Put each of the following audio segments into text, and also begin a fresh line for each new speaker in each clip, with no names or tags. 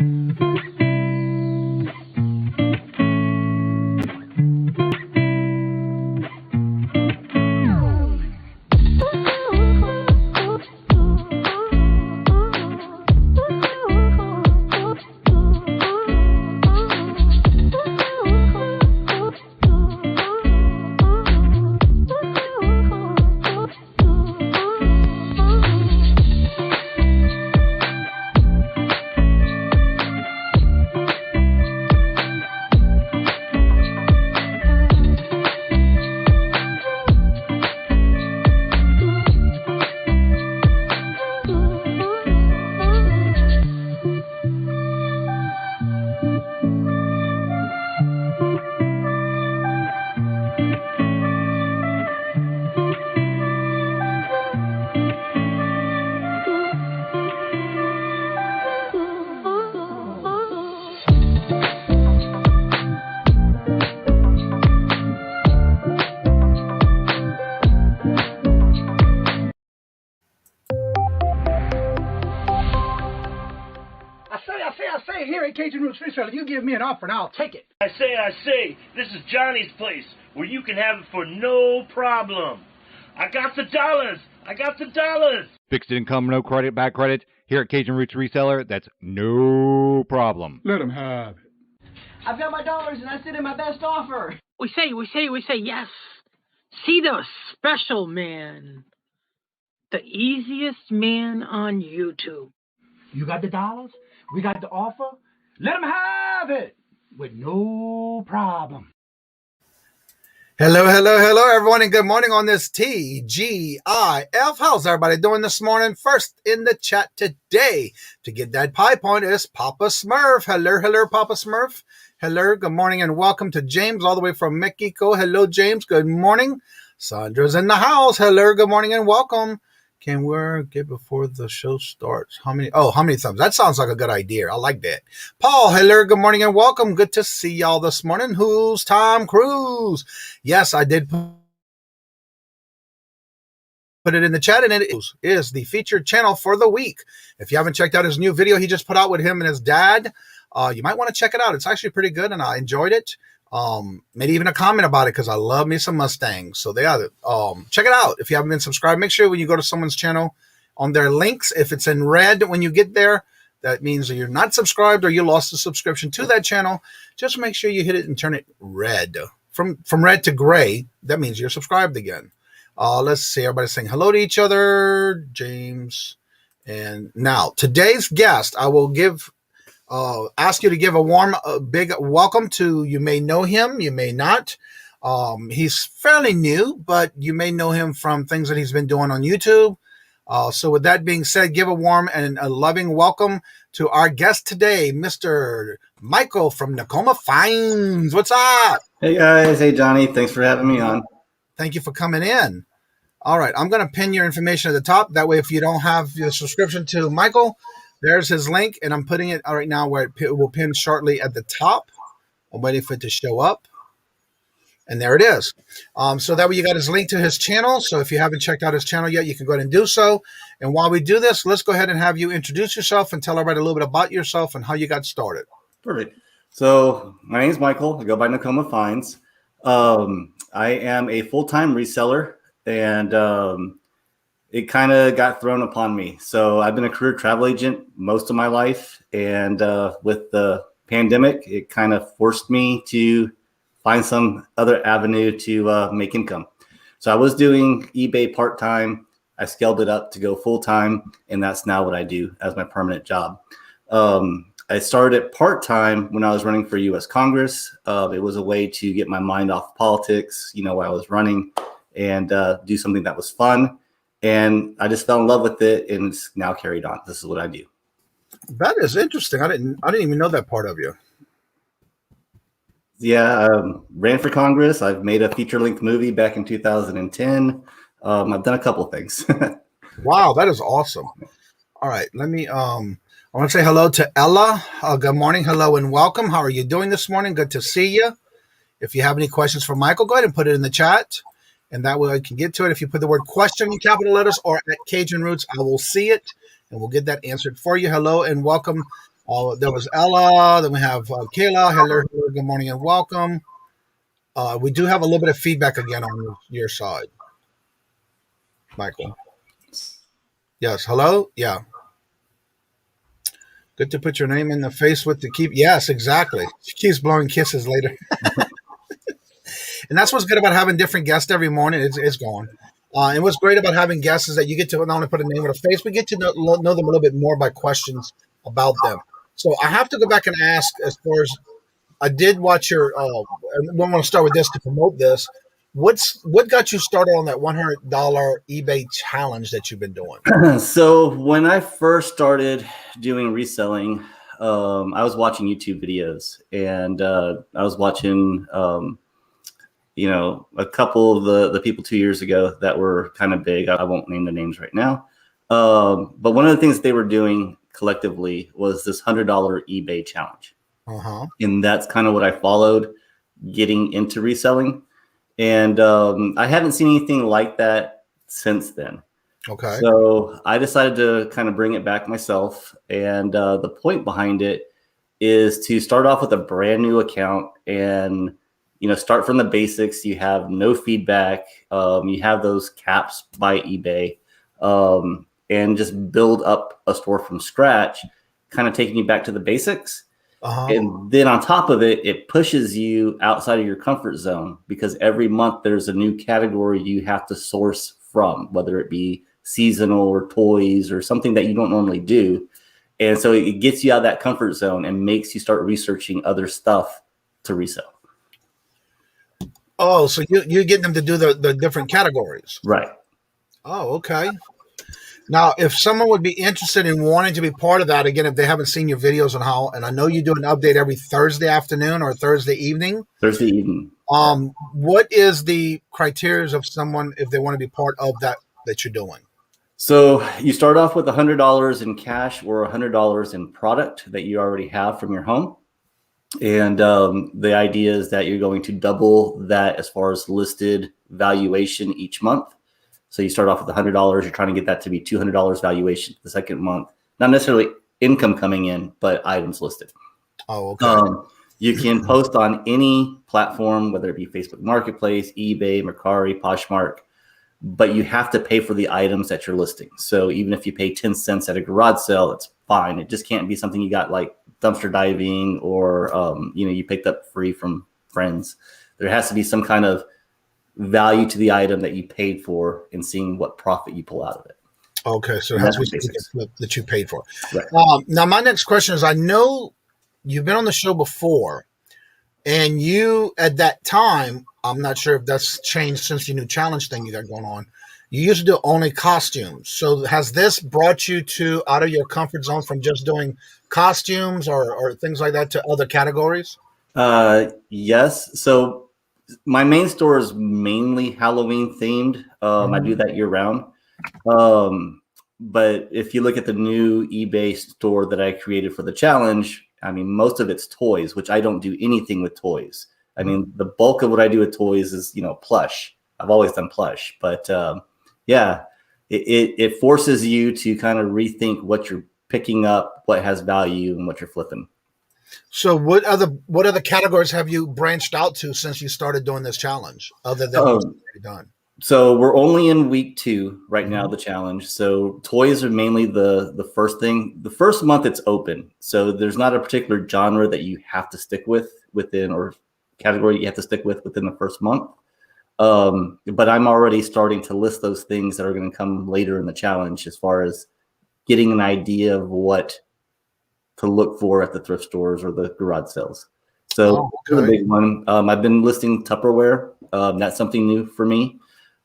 I say, here at Kajun Reseller, you give me an offer and I'll take it.
I say, this is Johnny's place where you can have it for no problem. I got the dollars.
Fixed income, no credit, back credit. Here at Cajun Roots Reseller, that's no problem.
Let them have it.
I've got my dollars and I sent in my best offer.
We say, yes. See the special man. The easiest man on YouTube.
You got the dollars? We got the offer? Let them have it with no problem.
Hello, everyone, and good morning on this TGIF. How's everybody doing this morning? First in the chat today to get that pie point is Papa Smurf. Hello, Papa Smurf. Hello, good morning, and welcome to James all the way from Mexico. Hello, James, good morning. Sandra's in the house. Hello, good morning, and welcome. Can we get before the show starts? How many thumbs? That sounds like a good idea. I like that. Paul, hello, good morning and welcome. Good to see y'all this morning. Who's Tom Cruise? Yes, I did put it in the chat, and it is the featured channel for the week. If you haven't checked out his new video he just put out with him and his dad, you might want to check it out. It's actually pretty good, and I enjoyed it. Made even a comment about it because I love me some Mustangs. So check it out. If you haven't been subscribed, make sure when you go to someone's channel on their links, if it's in red when you get there, that means that you're not subscribed or you lost the subscription to that channel. Just make sure you hit it and turn it red. From red to gray, that means you're subscribed again. Let's see, everybody saying hello to each other. James. And now today's guest, I will ask you to give a warm, big welcome to. You may know him, you may not. He's fairly new, but you may know him from things that he's been doing on YouTube. So with that being said, give a warm and a loving welcome to our guest today, Mr. Michael from Nakoma Finds. What's up?
Hey guys. Hey Johnny. Thanks for having me on.
Thank you for coming in. All right. I'm going to pin your information at the top. That way, if you don't have your subscription to Michael, there's his link, and I'm putting it right now where it will pin shortly at the top. I'm waiting for it to show up. And there it is. So that way you got his link to his channel. So if you haven't checked out his channel yet, you can go ahead and do so. And while we do this, let's go ahead and have you introduce yourself and tell everybody a little bit about yourself and how you got started.
Perfect. So my name is Michael. I go by Nakoma Finds. I am a full-time reseller, and it kind of got thrown upon me. So I've been a career travel agent most of my life. And with the pandemic, it kind of forced me to find some other avenue to make income. So I was doing eBay part-time. I scaled it up to go full-time, and that's now what I do as my permanent job. I started it part-time when I was running for U.S. Congress. It was a way to get my mind off politics, while I was running, and do something that was fun. And I just fell in love with it, and it's now carried on. This is what I do.
That is interesting. I didn't even know that part of you.
Yeah, ran for Congress. I've made a feature-length movie back in 2010. I've done a couple of things.
Wow, that is awesome. All right, let me. I want to say hello to Ella. Good morning, hello, and welcome. How are you doing this morning? Good to see you. If you have any questions for Michael, go ahead and put it in the chat. And that way I can get to it. If you put the word question in capital letters or at Cajun Roots, I will see it and we'll get that answered for you. Hello and welcome There was Ella. Then we have Kayla. Hello, good morning and welcome. We do have a little bit of feedback again on your side, Michael. Yes. Hello. Yeah. Good to put your name in the face with the keep. Yes, exactly. She keeps blowing kisses later. And that's what's good about having different guests every morning. It's going. And what's great about having guests is that you get to not only put a name with a face, but get to know them a little bit more by questions about them. So I have to go back and ask, as far as I did watch your, I want to start with this to promote this. What got you started on that $100 eBay challenge that you've been doing?
So when I first started doing reselling, I was watching YouTube videos, and I was watching, a couple of the people 2 years ago that were kind of big. I won't name the names right now. But one of the things they were doing collectively was this $100 eBay challenge. And that's kind of what I followed getting into reselling. And I haven't seen anything like that since then.
Okay.
So I decided to kind of bring it back myself. And the point behind it is to start off with a brand new account and, start from the basics. You have no feedback. You have those caps by eBay, and just build up a store from scratch, kind of taking you back to the basics. And then on top of it, it pushes you outside of your comfort zone, because every month there's a new category you have to source from, whether it be seasonal or toys or something that you don't normally do. And so it gets you out of that comfort zone and makes you start researching other stuff to resell.
Oh, so you're getting them to do the different categories.
Right.
Oh, okay. Now, if someone would be interested in wanting to be part of that, again, if they haven't seen your videos on how, and I know you do an update every Thursday afternoon or Thursday evening.
Thursday evening.
What is the criteria of someone if they want to be part of that you're doing?
So you start off with $100 in cash or $100 in product that you already have from your home. And the idea is that you're going to double that as far as listed valuation each month. So you start off with $100. You're trying to get that to be $200 valuation the second month. Not necessarily income coming in, but items listed.
Oh, okay.
You can post on any platform, whether it be Facebook Marketplace, eBay, Mercari, Poshmark, but you have to pay for the items that you're listing. So even if you pay 10 cents at a garage sale, it's fine. It just can't be something you got like dumpster diving or, you picked up free from friends. There has to be some kind of value to the item that you paid for and seeing what profit you pull out of it.
Okay, so it has to be something that you paid for.
Right.
Now, my next question is, I know you've been on the show before, and you, at that time, I'm not sure if that's changed since the new challenge thing you got going on, you used to do only costumes. So has this brought you to out of your comfort zone from just doing costumes or things like that to other categories?
Yes. So my main store is mainly Halloween themed. I do that year round. But if you look at the new eBay store that I created for the challenge, I mean, most of it's toys, which I don't do anything with toys. I mean, the bulk of what I do with toys is, plush. I've always done plush, but it forces you to kind of rethink what you're picking up, what has value, and what you're flipping.
So what other categories have you branched out to since you started doing this challenge, other than what you've already done?
So we're only in week 2 right now, the challenge. So toys are mainly the first thing. The first month it's open. So there's not a particular genre that you have to stick with within, or category you have to stick with within the first month. But I'm already starting to list those things that are going to come later in the challenge, as far as getting an idea of what to look for at the thrift stores or the garage sales. So the big one, I've been listing Tupperware. That's something new for me.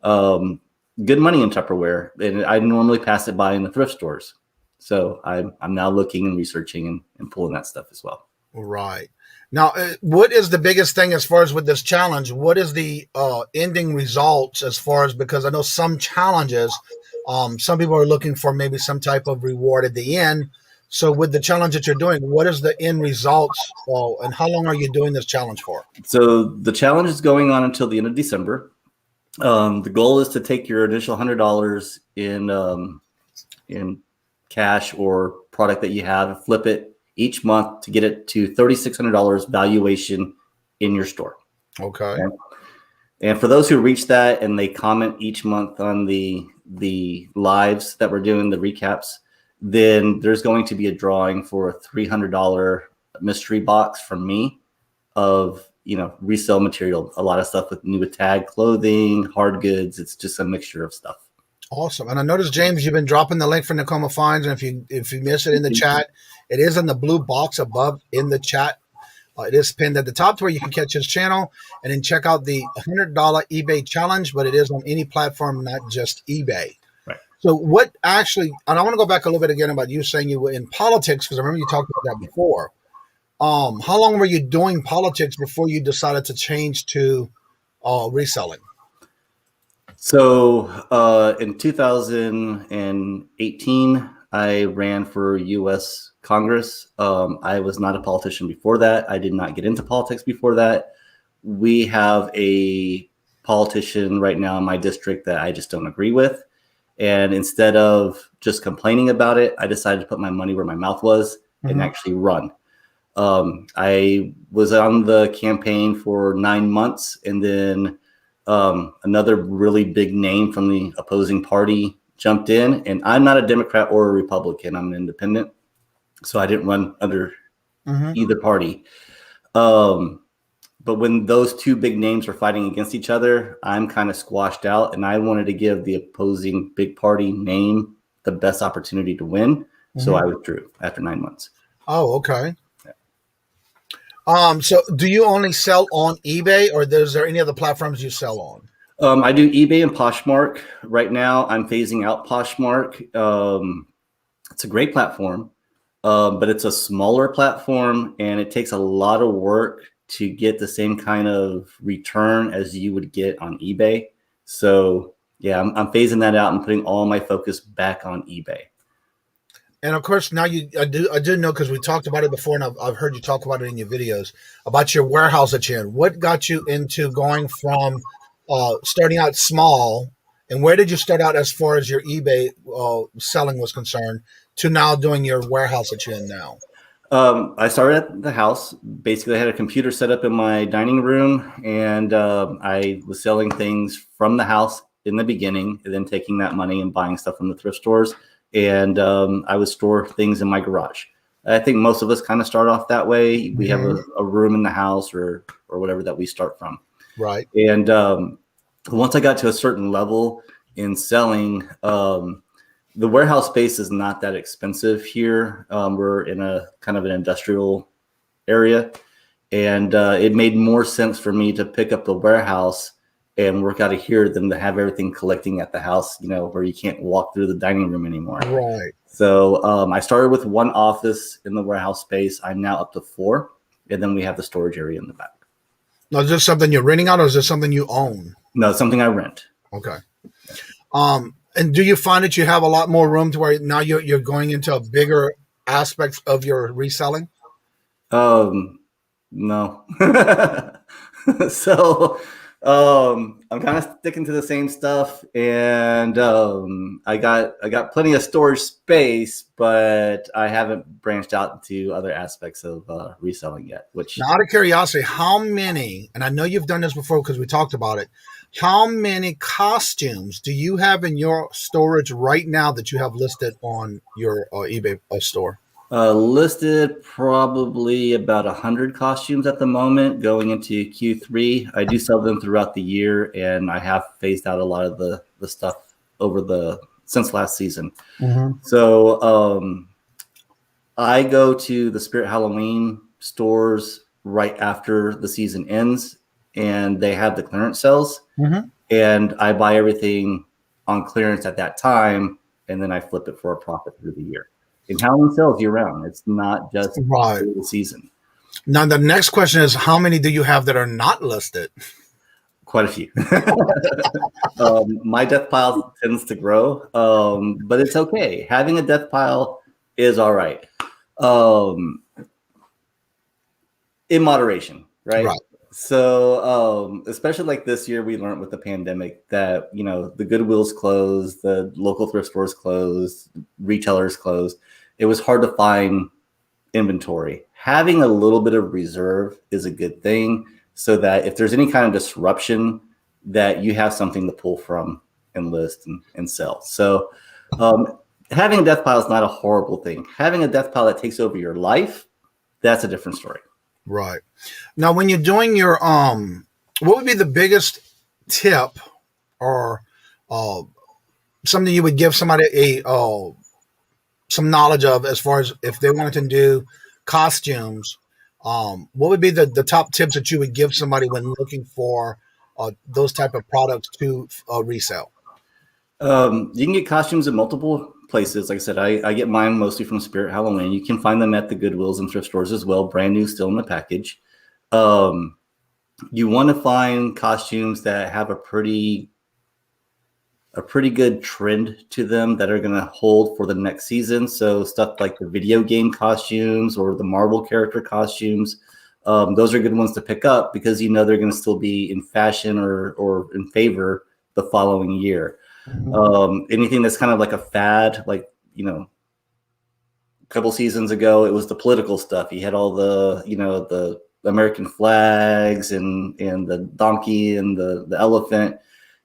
Good money in Tupperware, and I normally pass it by in the thrift stores. So I'm now looking and researching and pulling that stuff as well.
Right. Now, what is the biggest thing as far as with this challenge? What is the ending results as far as, because I know some challenges, some people are looking for maybe some type of reward at the end. So with the challenge that you're doing, what is the end results, and how long are you doing this challenge for?
So the challenge is going on until the end of December. The goal is to take your initial $100 in cash or product that you have, flip it each month to get it to $3,600 valuation in your store.
Okay.
And for those who reach that and they comment each month on the lives that we're doing, the recaps, then there's going to be a drawing for a $300 mystery box from me of, resale material, a lot of stuff with new tag clothing, hard goods. It's just a mixture of stuff.
Awesome. And I noticed, James, you've been dropping the link for Nakoma Finds. And if you miss it in the chat, it is in the blue box above in the chat. It is pinned at the top to where you can catch his channel and then check out the $100 eBay challenge, but it is on any platform, not just eBay.
Right.
So what actually, and I want to go back a little bit again about you saying you were in politics, because I remember you talked about that before. How long were you doing politics before you decided to change to reselling?
So in 2018, I ran for U.S. Congress. I was not a politician before that. I did not get into politics before that. We have a politician right now in my district that I just don't agree with. And instead of just complaining about it, I decided to put my money where my mouth was and actually run. I was on the campaign for 9 months, and then another really big name from the opposing party jumped in, and I'm not a Democrat or a Republican. I'm an independent. So I didn't run under either party. But when those two big names were fighting against each other, I'm kind of squashed out, and I wanted to give the opposing big party name the best opportunity to win. So I withdrew after 9 months.
Oh, okay. So do you only sell on eBay, or is there any other platforms you sell on?
I do eBay and Poshmark. Right now, I'm phasing out Poshmark. It's a great platform, but it's a smaller platform, and it takes a lot of work to get the same kind of return as you would get on eBay. So, yeah, I'm phasing that out and putting all my focus back on eBay.
And of course, now I do know, because we talked about it before, and I've heard you talk about it in your videos about your warehouse that you're in. What got you into going from starting out small, and where did you start out as far as your eBay selling was concerned, to now doing your warehouse that you're in now?
I started at the house. Basically, I had a computer set up in my dining room, and I was selling things from the house in the beginning, and then taking that money and buying stuff from the thrift stores. And I would store things in my garage. I think most of us kind of start off that way. We have a room in the house or whatever that we start from.
Right.
And once I got to a certain level in selling, the warehouse space is not that expensive here. We're in a kind of an industrial area. And it made more sense for me to pick up the warehouse and work out of here than to have everything collecting at the house, where you can't walk through the dining room anymore.
Right.
So I started with one office in the warehouse space. I'm now up to 4. And then we have the storage area in the back.
Now, is this something you're renting out, or is this something you own?
No, it's something I rent.
Okay. And do you find that you have a lot more room to where now you're going into a bigger aspects of your reselling?
No. So I'm kind of sticking to the same stuff, and I got plenty of storage space, but I haven't branched out into other aspects of reselling yet. Which,
now, out of curiosity, how many, and I know you've done this before because we talked about it, how many costumes do you have in your storage right now that you have listed on your eBay store?
Listed probably about 100 costumes at the moment going into Q3. I do sell them throughout the year, and I have phased out a lot of the stuff since last season. So I go to the Spirit Halloween stores right after the season ends, and they have the clearance sales, and I buy everything on clearance at that time, and then I flip it for a profit through the year. And Halloween sells year round. It's not just the season.
Now, the next question is, how many do you have that are not listed?
Quite a few. My death pile tends to grow, but it's okay. Having a death pile is all right. In moderation, right? So especially like this year, we learned with the pandemic that, the Goodwill's closed, the local thrift stores closed, retailers closed. It was hard to find inventory. Having a little bit of reserve is a good thing, so that if there's any kind of disruption, that you have something to pull from and list and sell. So having a death pile is not a horrible thing. Having a death pile that takes over your life, that's a different story.
Right. Now, when you're doing your, what would be the biggest tip or something you would give somebody some knowledge of, as far as if they wanted to do costumes? What would be the top tips that you would give somebody when looking for those type of products to resell?
You can get costumes in multiple places. Like I said, I get mine mostly from Spirit Halloween. You can find them at the Goodwills and thrift stores as well, brand new, still in the package. You want to find costumes that have a pretty good trend to them that are going to hold for the next season. So stuff like the video game costumes or the Marvel character costumes, those are good ones to pick up, because you know they're going to still be in fashion or in favor the following year. Anything that's kind of like a fad, like, you know, a couple seasons ago, it was the political stuff. You had all the, you know, the American flags and the donkey and the elephant.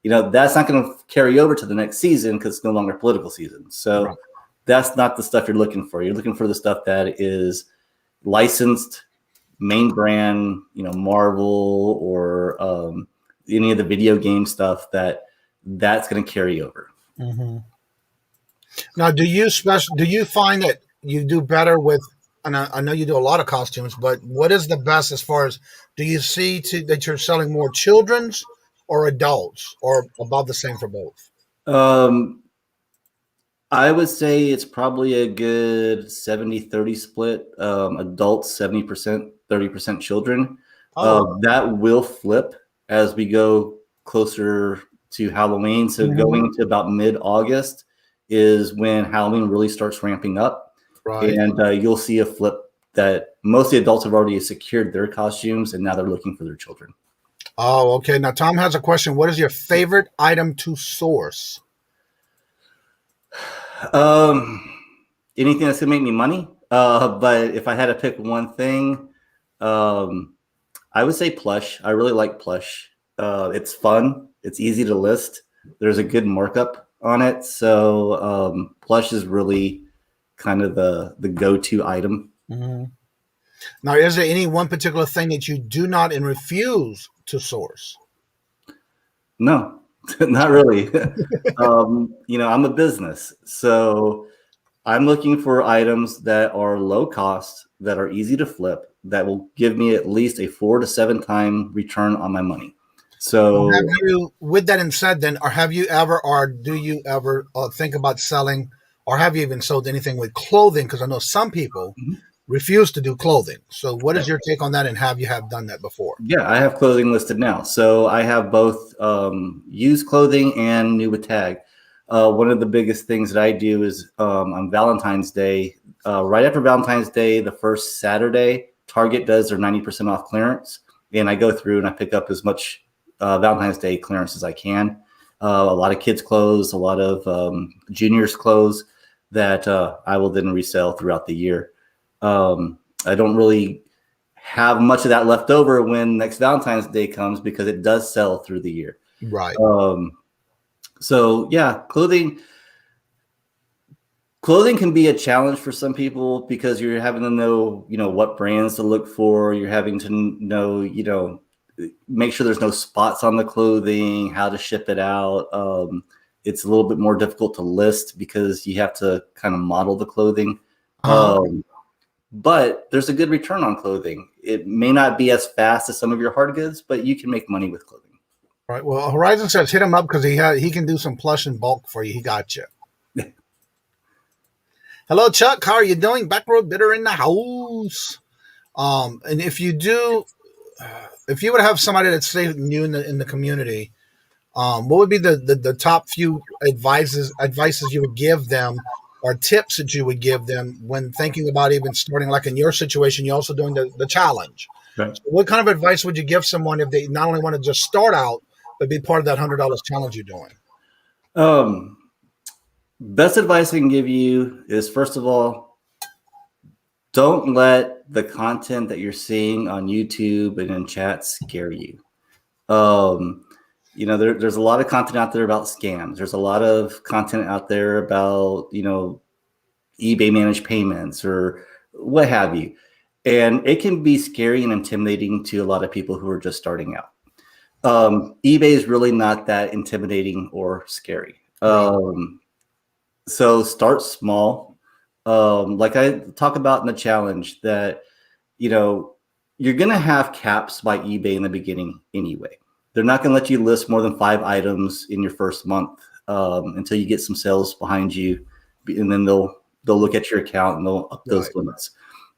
You know, that's not going to carry over to the next season because it's no longer political season. So that's not the stuff you're looking for. You're looking for the stuff that is licensed, main brand, you know, Marvel or any of the video game stuff that's going to carry over.
Now, do you find that you do better with, and I know you do a lot of costumes, but what is the best as far as, do you see that you're selling more children's or adults, or about the same for both?
I would say it's probably a good 70-30 split. Adults 70%, 30% children. That will flip as we go closer to Halloween. So going to about mid-August is when Halloween really starts ramping up. Right. And you'll see a flip that most of the adults have already secured their costumes, and now they're looking for their children.
Oh, okay. Now, Tom has a question. What is your favorite item to source?
Anything that's gonna make me money. But if I had to pick one thing, I would say plush. I really like plush. It's fun. It's easy to list. There's a good markup on it. So plush is really kind of the go-to item.
Now, is there any one particular thing that you do not and refuse to source?
No, not really. You know, I'm a business, so I'm looking for items that are low cost, that are easy to flip, that will give me at least a 4 to 7 time return on my money. So,
with that in said, then, or have you ever, or do you ever think about selling, or have you even sold anything with clothing? Because I know some people refuse to do clothing. So what is your take on that, and have you done that before? Yeah,
I have clothing listed now. So I have both used clothing and new with tag. One of the biggest things that I do is on Valentine's Day, right after Valentine's Day, the first Saturday, Target does their 90% off clearance. And I go through and I pick up as much Valentine's Day clearance as I can. A lot of kids' clothes, a lot of juniors' clothes that I will then resell throughout the year. I don't really have much of that left over when next Valentine's Day comes, because it does sell through the year.
Right.
So yeah, clothing can be a challenge for some people, because you're having to know, you know, what brands to look for. You're having to know, you know, make sure there's no spots on the clothing, how to ship it out. It's a little bit more difficult to list because you have to kind of model the clothing. But there's a good return on clothing. It may not be as fast as some of your hard goods, but you can make money with clothing.
Right. Well, Horizon says hit him up because he can do some plush in bulk for you. He got you. Hello, Chuck. How are you doing? Backroad Bitter in the house. And if you would have somebody that's say new in the community, what would be the top few advices you would give them, or tips that you would give them when thinking about even starting? Like in your situation, you're also doing the challenge. Right. So what kind of advice would you give someone if they not only want to just start out, but be part of that $100 challenge you're doing? Best
advice I can give you is, first of all, don't let the content that you're seeing on YouTube and in chat scare you. You know, there's a lot of content out there about scams. There's a lot of content out there about, you know, eBay managed payments or what have you. And it can be scary and intimidating to a lot of people who are just starting out. eBay is really not that intimidating or scary. So start small. Like I talk about in the challenge that, you know, you're going to have caps by eBay in the beginning anyway. They're not going to let you list more than 5 items in your first month until you get some sales behind you. And then they'll look at your account and they'll up those limits.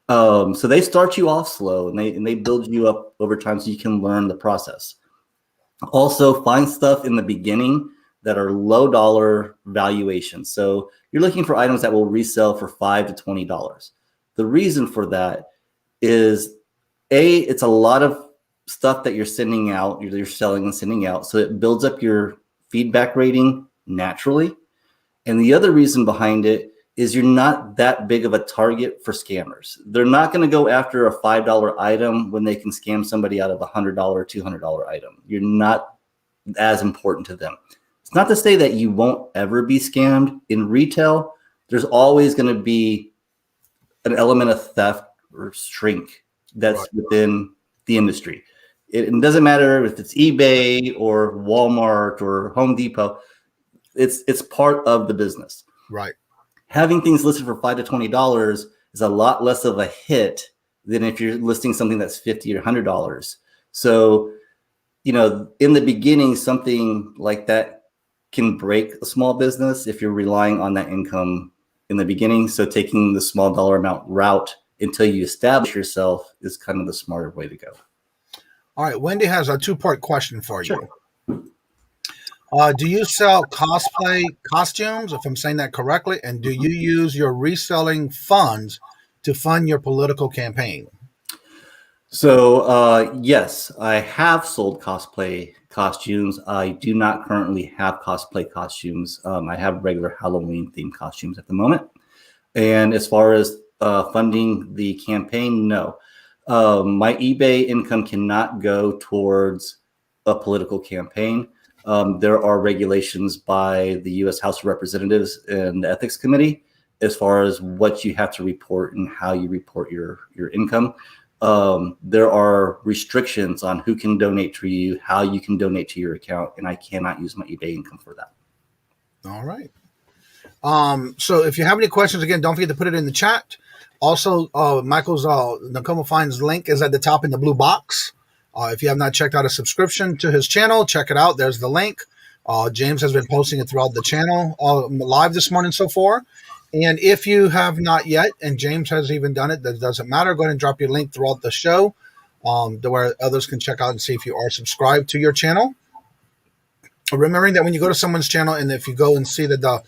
So they start you off slow and they build you up over time so you can learn the process. Also, find stuff in the beginning that are low dollar valuations. So you're looking for items that will resell for $5 to $20. The reason for that is it's a lot of stuff that you're sending out, you're selling and sending out. So it builds up your feedback rating naturally. And the other reason behind it is you're not that big of a target for scammers. They're not going to go after a $5 item when they can scam somebody out of a $100 or $200 item. You're not as important to them. It's not to say that you won't ever be scammed. In retail, there's always going to be an element of theft or shrink that's within the industry. It doesn't matter if it's eBay or Walmart or Home Depot. It's part of the business.
Right.
Having things listed for $5 to $20 is a lot less of a hit than if you're listing something that's $50 or $100. So, you know, in the beginning, something like that can break a small business if you're relying on that income in the beginning. So taking the small dollar amount route until you establish yourself is kind of the smarter way to go.
All right. Wendy has a 2-part question for you. Do you sell cosplay costumes, if I'm saying that correctly? And do you use your reselling funds to fund your political campaign?
So, yes, I have sold cosplay costumes. I do not currently have cosplay costumes. I have regular Halloween themed costumes at the moment. And as far as funding the campaign, no. My eBay income cannot go towards a political campaign. There are regulations by the U.S. House of Representatives and the Ethics Committee as far as what you have to report and how you report your income. There are restrictions on who can donate to you, how you can donate to your account, and I cannot use my eBay income for that.
All right. So if you have any questions, again, don't forget to put it in the chat. Also, Michael's Nakoma Finds link is at the top in the blue box. If you have not checked out a subscription to his channel, check it out. There's the link. James has been posting it throughout the channel live this morning so far. And if you have not yet, and James has even done it, that doesn't matter. Go ahead and drop your link throughout the show to where others can check out and see if you are subscribed to your channel. Remembering that when you go to someone's channel and if you go and see that the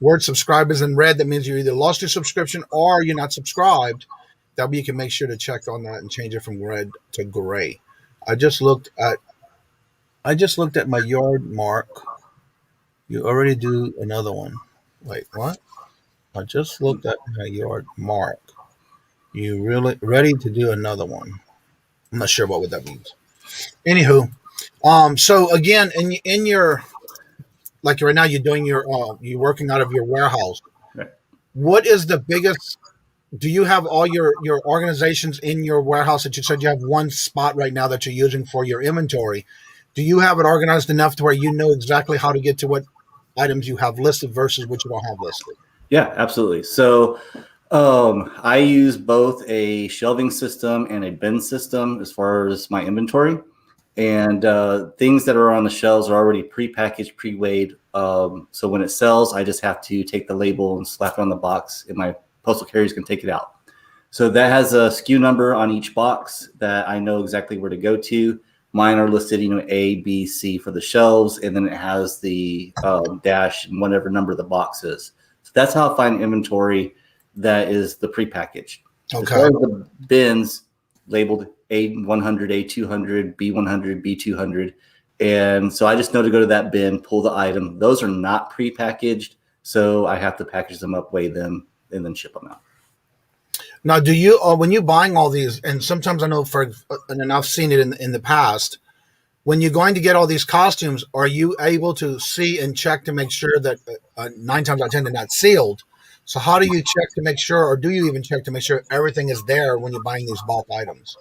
word subscribe is in red, that means you either lost your subscription or you're not subscribed. That way you can make sure to check on that and change it from red to gray. I just looked at my yard mark. You already do another one. Wait, what? I just looked at my yard mark. You really ready to do another one? I'm not sure what that means. Anywho, so again, in your, like right now, you're doing you're working out of your warehouse.
Right.
What is the biggest? Do you have all your organizations in your warehouse that you said you have one spot right now that you're using for your inventory? Do you have it organized enough to where you know exactly how to get to what items you have listed versus what you don't have listed?
Yeah, absolutely. So I use both a shelving system and a bin system as far as my inventory. And things that are on the shelves are already pre-packaged, pre-weighed. So when it sells, I just have to take the label and slap it on the box, and my postal carriers can take it out. So that has a SKU number on each box that I know exactly where to go to. Mine are listed, A, B, C for the shelves, and then it has the dash and whatever number the box is. So that's how I find inventory that is the prepackaged.
Okay.
As far as the bins labeled A100, A200, B100, B200. And so I just know to go to that bin, pull the item. Those are not prepackaged, so I have to package them up, weigh them, and then ship them out.
Now, do you when you buying all these, and sometimes I know and I've seen it in the past, when you're going to get all these costumes, are you able to see and check to make sure that 9 times out of 10 they're not sealed? So how do you check to make sure, or do you even check to make sure everything is there when you're buying these bulk items?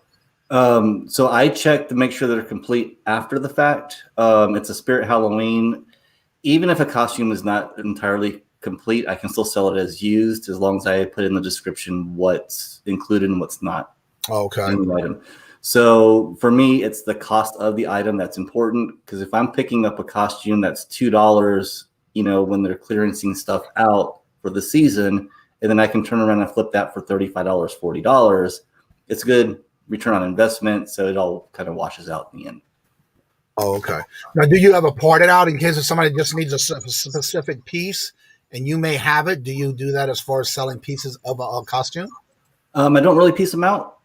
So I check to make sure they're complete after the fact. It's a Spirit Halloween. Even if a costume is not entirely complete, I can still sell it as used as long as I put in the description what's included and what's not.
Okay.
In the item. So for me, it's the cost of the item that's important, because if I'm picking up a costume that's $2, when they're clearancing stuff out for the season, and then I can turn around and flip that for $35, $40, it's good return on investment. So it all kind of washes out in the end.
Oh, okay. Now, do you have a parted out in case if somebody just needs a specific piece and you may have it? Do you do that as far as selling pieces of a costume?
I don't really piece them out.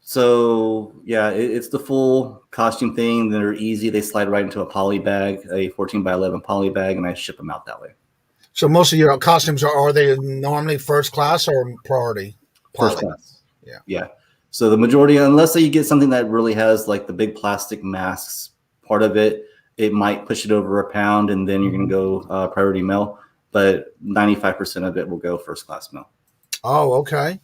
So yeah, it's the full costume thing. They're easy. They slide right into a poly bag, a 14x11 poly bag, and I ship them out that way.
So most of your costumes are they normally first class or priority?
First class.
Yeah.
Yeah. So the majority, unless you get something that really has like the big plastic masks part of it, it might push it over a pound, and then you're going to go priority mail. But 95% of it will go first class mail. Oh,
okay.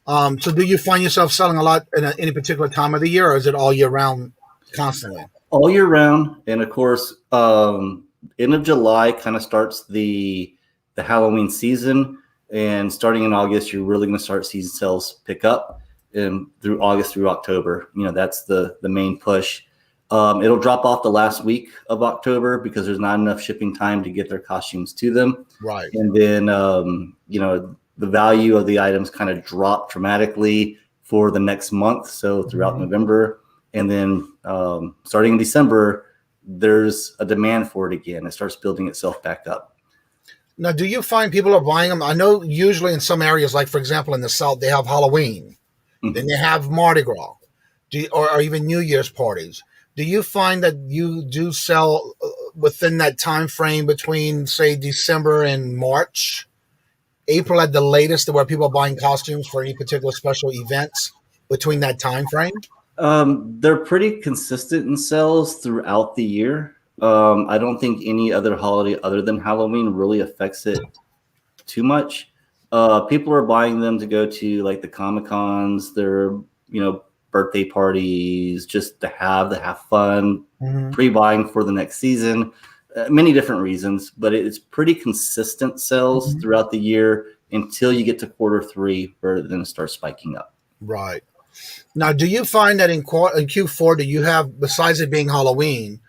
So do you find yourself selling a lot in any particular time of the year, or is it all year round constantly?
All year round. And of course, end of July kind of starts the Halloween season. And starting in August, you're really going to start seeing sales pick up. And through August through October, that's the main push. It'll drop off the last week of October because there's not enough shipping time to get their costumes to them.
Right.
And then, the value of the items kind of drop dramatically for the next month. So throughout November, and then starting in December, there's a demand for it again. It starts building itself back up.
Now, do you find people are buying them? I know usually in some areas, like for example, in the South, they have Halloween, then they have Mardi Gras, or even New Year's parties. Do you find that you do sell within that time frame between, say, December and March? April at the latest, where people are buying costumes for any particular special events between that time frame?
They're pretty consistent in sales throughout the year. I don't think any other holiday other than Halloween really affects it too much. People are buying them to go to like the Comic-Cons, their birthday parties, just to have fun, pre-buying for the next season. Many different reasons, but it's pretty consistent sales throughout the year until you get to Q3, where then it starts spiking up.
Right. Now, do you find that in Q4, do you have, besides it being Halloween,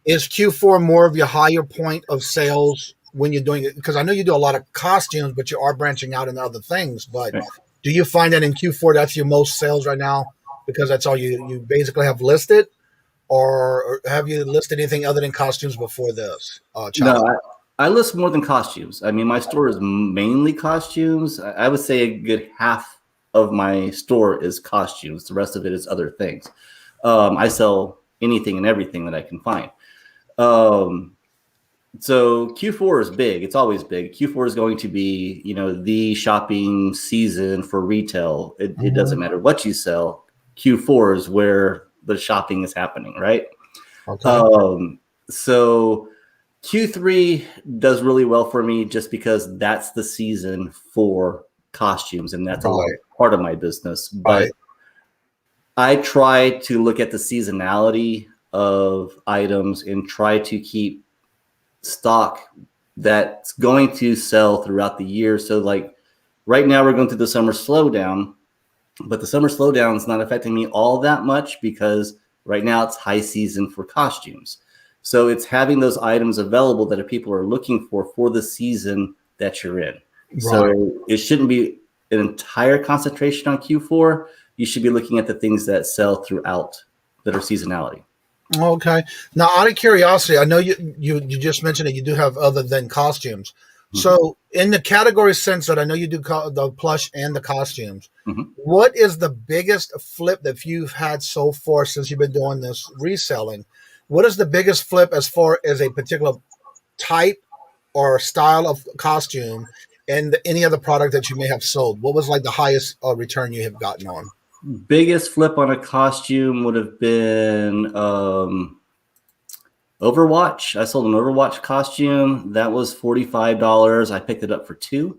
is Q4 more of your higher point of sales when you're doing it? Because I know you do a lot of costumes, but you are branching out into other things. But do you find that in Q4, that's your most sales right now because that's all you basically have listed? Or have you listed anything other than costumes before this?
No, I list more than costumes. I mean, my store is mainly costumes. I would say a good half of my store is costumes. The rest of it is other things. I sell anything and everything that I can find. So Q4 is big. It's always big. Q4 is going to be, the shopping season for retail. It doesn't matter what you sell. Q4 is where the shopping is happening, right? Okay. So Q3 does really well for me just because that's the season for costumes, and that's a large part of my business. But I try to look at the seasonality of items and try to keep stock that's going to sell throughout the year. So like right now we're going through the summer slowdown. But the summer slowdown is not affecting me all that much because right now it's high season for costumes. So it's having those items available that people are looking for the season that you're in. Right. So it shouldn't be an entire concentration on Q4. You should be looking at the things that sell throughout that are seasonality.
Okay. Now, out of curiosity, I know you just mentioned that you do have other than costumes. So in the category sense that I know you do the plush and the costumes, what is the biggest flip that you've had so far since you've been doing this reselling? What is the biggest flip as far as a particular type or style of costume? and any other product that you may have sold. What was like the highest return you have gotten on?
Biggest flip on a costume would have been Overwatch. I sold an Overwatch costume. That was $45. I picked it up for $2.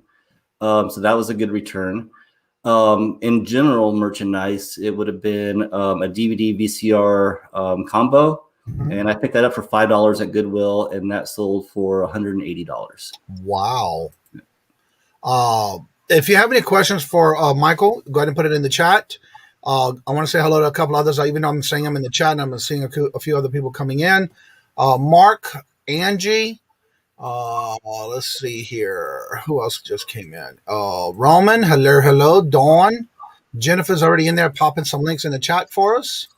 So that was a good return. In general merchandise, it would have been a DVD VCR combo. And I picked that up for $5 at Goodwill, and that sold for $180.
Wow. If you have any questions for Michael, go ahead and put it in the chat. I want to say hello to a couple others. Even though I'm saying them in the chat, and I'm seeing a few other people coming in. Mark, Angie. Let's see here. Who else just came in? Roman, hello. Dawn. Jennifer's already in there popping some links in the chat for us.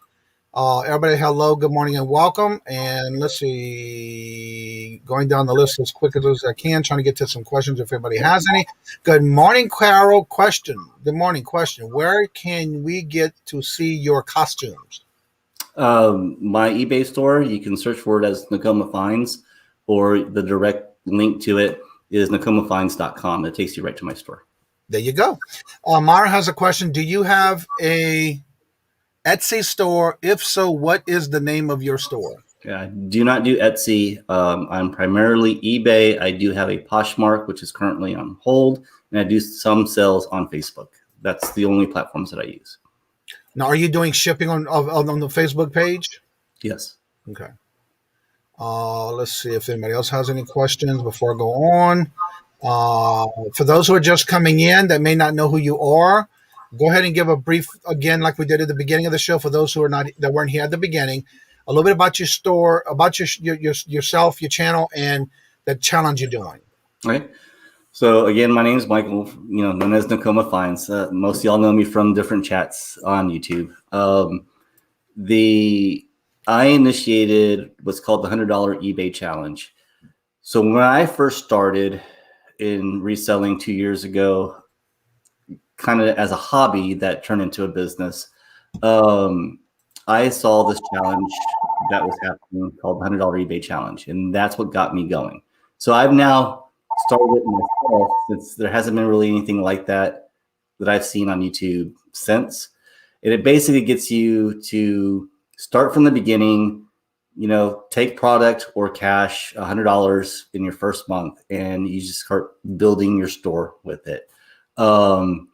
Everybody, hello, good morning, and welcome. And let's see, going down the list as quick as I can, trying to get to some questions if everybody has any. Good morning, Carol. Good morning. Question. Where can we get to see your costumes?
My eBay store, you can search for it as Nakoma Finds, or the direct link to it is nakomafinds.com. It takes you right to my store.
There you go. Mara has a question. Do you have a Etsy store? If so, what is the name of your store?
Yeah, I do not do Etsy. I'm primarily eBay. I do have a Poshmark, which is currently on hold, and I do some sales on Facebook. That's the only platforms that I use.
Now, are you doing shipping on the Facebook page?
Yes.
Okay. Let's see if anybody else has any questions before I go on. For those who are just coming in that may not know who you are, go ahead and give a brief, again, like we did at the beginning of the show, for those who weren't here at the beginning, a little bit about your store, about yourself, your channel, and the challenge you're doing.
All right. So again, my name is Michael, known as Nakoma Finds. Most of y'all know me from different chats on YouTube. I initiated what's called the $100 eBay challenge. So when I first started in reselling 2 years ago, kind of as a hobby that turned into a business, I saw this challenge that was happening called the $100 eBay challenge, and that's what got me going. So I've now started it myself, since there hasn't been really anything like that I've seen on YouTube since. And it basically gets you to start from the beginning, take product or cash $100 in your first month, and you just start building your store with it. And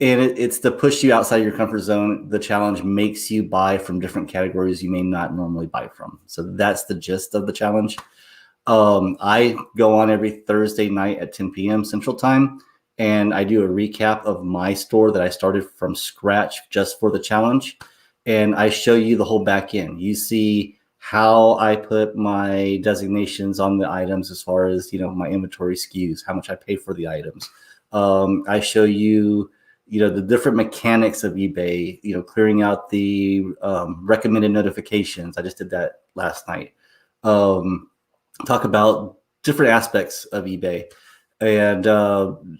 it's to push you outside your comfort zone. The challenge makes you buy from different categories you may not normally buy from. So that's the gist of the challenge. I go on every Thursday night at 10 p.m. Central Time, and I do a recap of my store that I started from scratch just for the challenge. And I show you the whole back end. You see how I put my designations on the items as far as, my inventory SKUs, how much I pay for the items. I show you, the different mechanics of eBay, clearing out the recommended notifications. I just did that last night. Talk about different aspects of eBay. And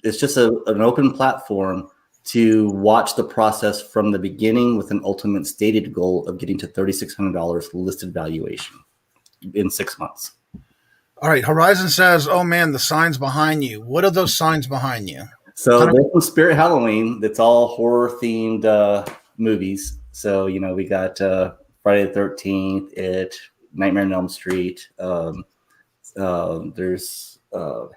it's just an open platform to watch the process from the beginning with an ultimate stated goal of getting to $3,600 listed valuation in 6 months.
All right. Horizon says, oh, man, the signs behind you. What are those signs behind you?
So they're from Spirit Halloween. It's all horror-themed movies. So, we got Friday the 13th, It, Nightmare on Elm Street. There's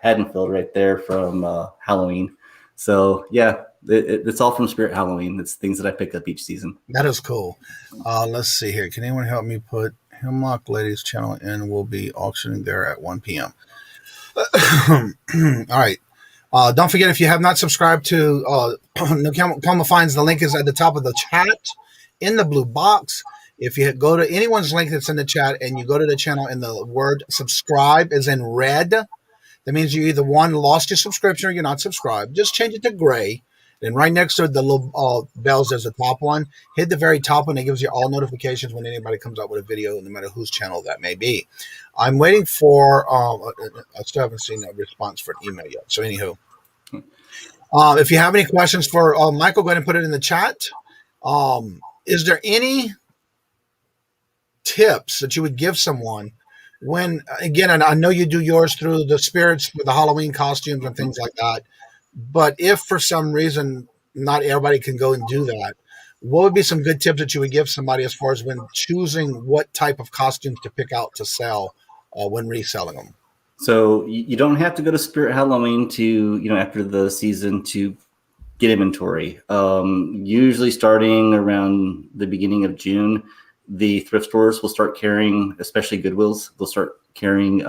Haddonfield right there from Halloween. So, yeah, it's all from Spirit Halloween. It's things that I pick up each season.
That is cool. Let's see here. Can anyone help me put Hemlock Ladies channel in? We'll be auctioning there at 1 p.m. All right. Don't forget, if you have not subscribed to Nakoma Finds, the link is at the top of the chat in the blue box. If you go to anyone's link that's in the chat and you go to the channel and the word subscribe is in red, that means you either lost your subscription or you're not subscribed. Just change it to gray. Then right next to the little bells, there's a top one. Hit the very top one. It gives you all notifications when anybody comes out with a video, no matter whose channel that may be. I'm waiting for, I still haven't seen a response for an email yet. So anywho, if you have any questions for Michael, go ahead and put it in the chat. Is there any tips that you would give someone when, again, and I know you do yours through the spirits with the Halloween costumes and things like that, but if for some reason not everybody can go and do that, what would be some good tips that you would give somebody as far as when choosing what type of costumes to pick out to sell when reselling them?
So you don't have to go to Spirit Halloween to, after the season to get inventory. Usually starting around the beginning of June, the thrift stores will start carrying, especially Goodwills, they'll start carrying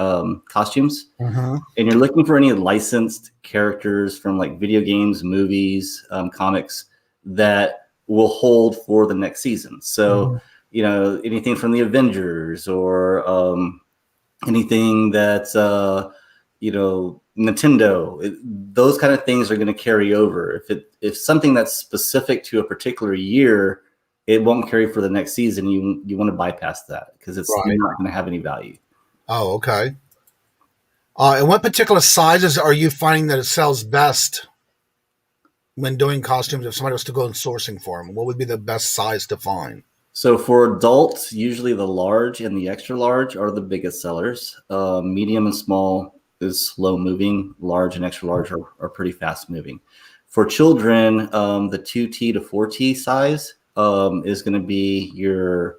costumes. And you're looking for any licensed characters from like video games, movies, comics that will hold for the next season. So, anything from the Avengers or anything that's, Nintendo, those kind of things are going to carry over. If something that's specific to a particular year, it won't carry for the next season. You want to bypass that because it's not going to have any value.
Oh, okay. And what particular sizes are you finding that it sells best when doing costumes? If somebody was to go and sourcing for them, what would be the best size to find?
So for adults, usually the large and the extra large are the biggest sellers. Medium and small is slow moving. Large and extra large are pretty fast moving. For children, the 2T to 4T size is going to be your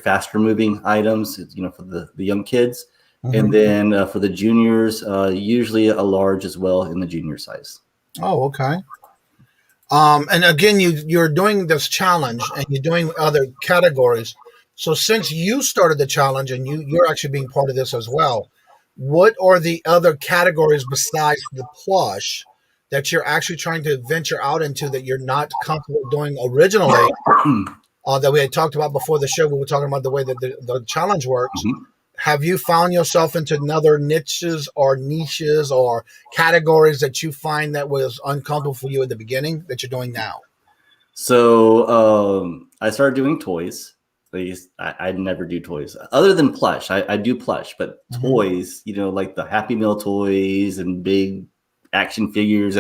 faster moving items, for the young kids. And then for the juniors, usually a large as well in the junior size.
Oh, okay. And again, you're doing this challenge and you're doing other categories. So since you started the challenge and you're actually being part of this as well, what are the other categories besides the plush that you're actually trying to venture out into that you're not comfortable doing originally? That we had talked about before the show. We were talking about the way that the challenge works. Have you found yourself into another niches or categories that you find that was uncomfortable for you at the beginning that you're doing now?
So I started doing toys. I never do toys other than plush. I do plush, but toys, like the Happy Meal toys and big action figures.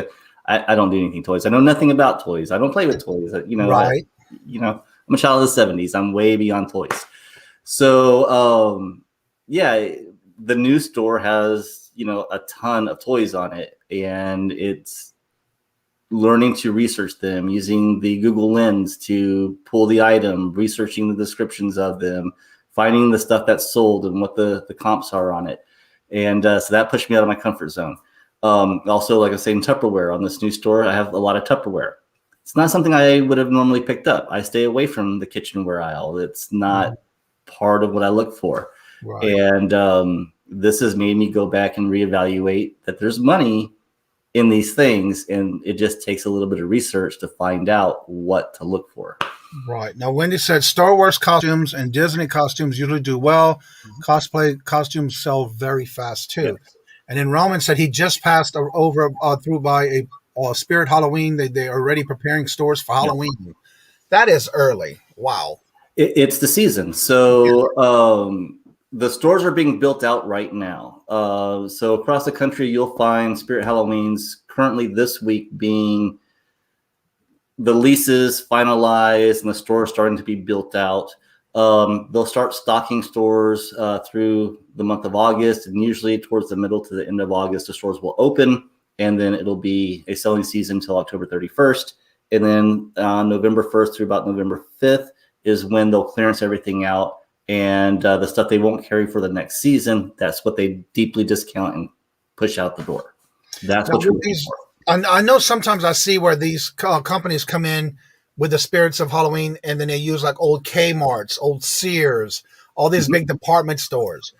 I don't do anything toys. I know nothing about toys. I don't play with toys.
Right.
I'm a child of the 70s. I'm way beyond toys. So, the new store has, a ton of toys on it, and it's learning to research them using the Google Lens to pull the item, researching the descriptions of them, finding the stuff that's sold and what the comps are on it. And so that pushed me out of my comfort zone. Also, like I was saying, Tupperware on this new store, I have a lot of Tupperware. It's not something I would have normally picked up. I stay away from the kitchenware aisle. It's not part of what I look for. Right. And this has made me go back and reevaluate that there's money in these things, and it just takes a little bit of research to find out what to look for.
Right. Now, Wendy said Star Wars costumes and Disney costumes usually do well. Cosplay costumes sell very fast too. Yes. And then Roman said he just passed over through by a Spirit Halloween. They are already preparing stores for Halloween. Yep. That is early. Wow.
It's the season. So the stores are being built out right now. So across the country, you'll find Spirit Halloweens currently this week being the leases finalized and the stores starting to be built out. They'll start stocking stores through the month of August, and usually towards the middle to the end of August, the stores will open, and then it'll be a selling season until October 31st. And then November 1st through about November 5th is when they'll clearance everything out. And the stuff they won't carry for the next season, that's what they deeply discount and push out the door. That's what you're looking for.
I know sometimes I see where these companies come in with the spirits of Halloween, and then they use like old Kmart's, old Sears, all these big department stores.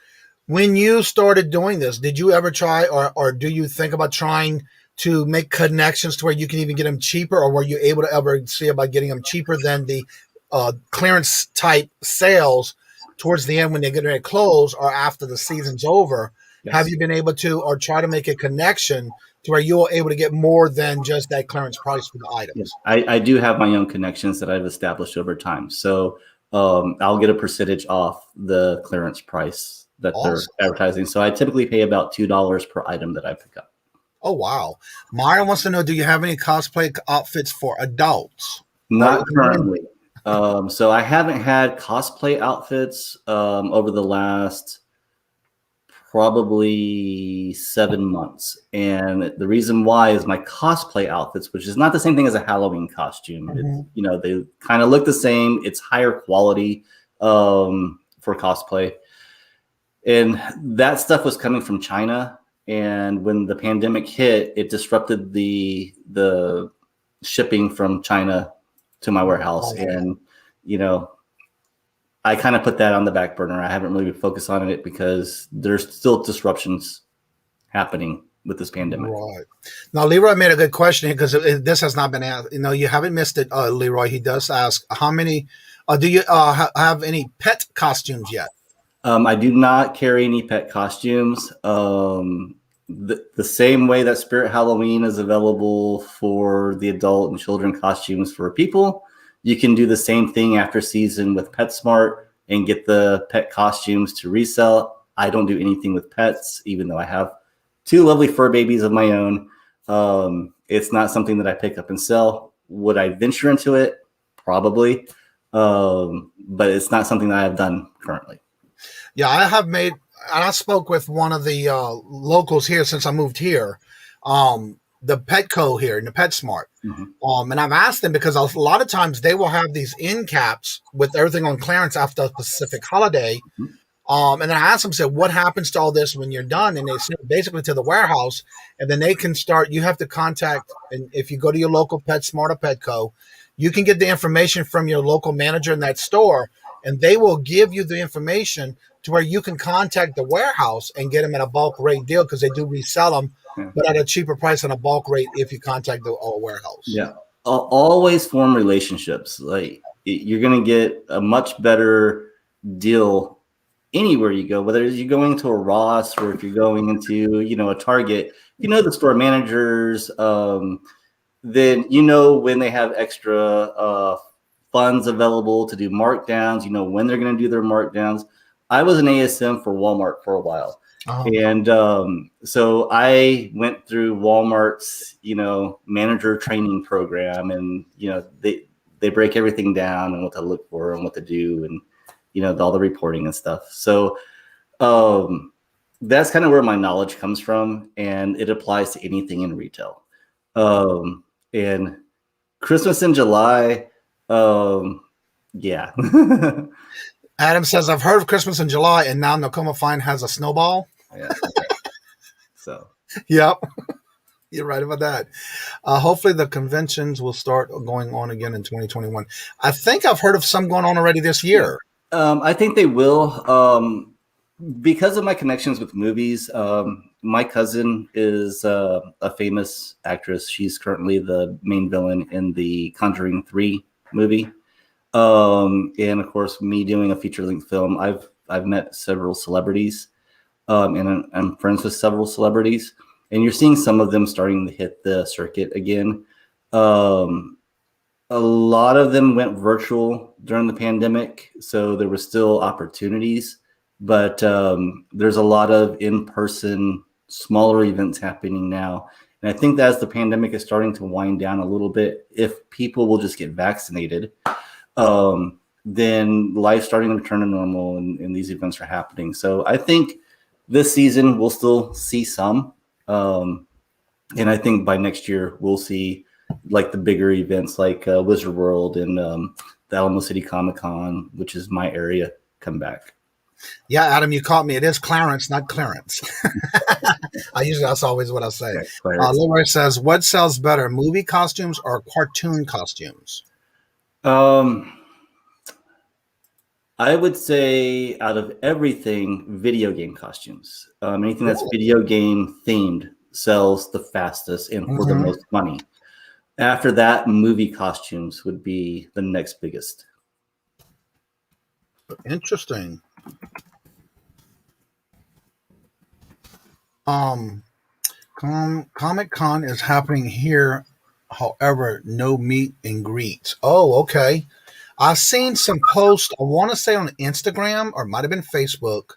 When you started doing this, did you ever try or do you think about trying to make connections to where you can even get them cheaper, or were you able to ever see about getting them cheaper than the clearance type sales towards the end when they get ready to close or after the season's over? Yes. Have you been able to or try to make a connection to where you're able to get more than just that clearance price for the items?
Yes. I do have my own connections that I've established over time. So I'll get a percentage off the clearance price that they're advertising. So I typically pay about $2 per item that I pick up.
Oh, wow. Myra wants to know, do you have any cosplay outfits for adults?
Not currently. So I haven't had cosplay outfits over the last probably 7 months. And the reason why is my cosplay outfits, which is not the same thing as a Halloween costume. It's, you know, they kind of look the same. It's higher quality for cosplay. And that stuff was coming from China. And when the pandemic hit, it disrupted the shipping from China to my warehouse. And, you know, I kind of put that on the back burner. I haven't really focused on it because there's still disruptions happening with this pandemic.
Right. Now, Leroy made a good question here because this has not been asked. You know, you haven't missed it, Leroy. He does ask, how many, do you have any pet costumes yet?
I do not carry any pet costumes. The same way that Spirit Halloween is available for the adult and children costumes for people, you can do the same thing after season with PetSmart and get the pet costumes to resell. I don't do anything with pets, even though I have 2 lovely fur babies of my own. It's not something that I pick up and sell. Would I venture into it? Probably. But it's not something that I've done currently.
Yeah, I have made, and I spoke with one of the locals here since I moved here, the Petco here in the PetSmart. And I've asked them because a lot of times they will have these end caps with everything on clearance after a specific holiday. And then I asked them, said, what happens to all this when you're done? And they send it basically to the warehouse, and then they can start. You have to contact, and if you go to your local PetSmart or Petco, you can get the information from your local manager in that store, and they will give you the information to where you can contact the warehouse and get them at a bulk rate deal because they do resell them, but at a cheaper price than a bulk rate if you contact the warehouse.
Yeah, always form relationships. Like, you're going to get a much better deal anywhere you go, whether you're going to a Ross or if you're going into, you know, a Target. You know the store managers, then you know when they have extra funds available to do markdowns. You know when they're going to do their markdowns. I was an ASM for Walmart for a while. And so I went through Walmart's, you know, manager training program, and, you know, they break everything down and what to look for and what to do, and, you know, all the reporting and stuff. So that's kind of where my knowledge comes from, and it applies to anything in retail. And Christmas in July, yeah.
Adam says, I've heard of Christmas in July, and now Nakoma Fine has a snowball.
Yeah. So.
Yep. You're right about that. Hopefully the conventions will start going on again in 2021. I think I've heard of some going on already this year.
I think they will. Because of my connections with movies, my cousin is a famous actress. She's currently the main villain in the Conjuring 3 movie. And of course, me doing a feature-length film, I've met several celebrities, and I'm friends with several celebrities, and you're seeing some of them starting to hit the circuit again. A lot of them went virtual during the pandemic, so there were still opportunities, but there's a lot of in-person smaller events happening now. And I think that as the pandemic is starting to wind down a little bit, if people will just get vaccinated, then life's starting to return to normal, and these events are happening. So I think this season we'll still see some. And I think by next year we'll see like the bigger events like Wizard World and the Alamo City Comic-Con, which is my area, come back.
Yeah, Adam, you caught me. It is Clarence, not clearance. That's always what I say. Leroy says, what sells better, movie costumes or cartoon costumes?
I would say out of everything, video game costumes. Anything that's video game themed sells the fastest and for the most money. After that, movie costumes would be the next biggest.
Interesting. Comic-Con is happening here. However, no meet and greets. Oh, okay. I've seen some posts, I want to say on Instagram, or it might have been Facebook,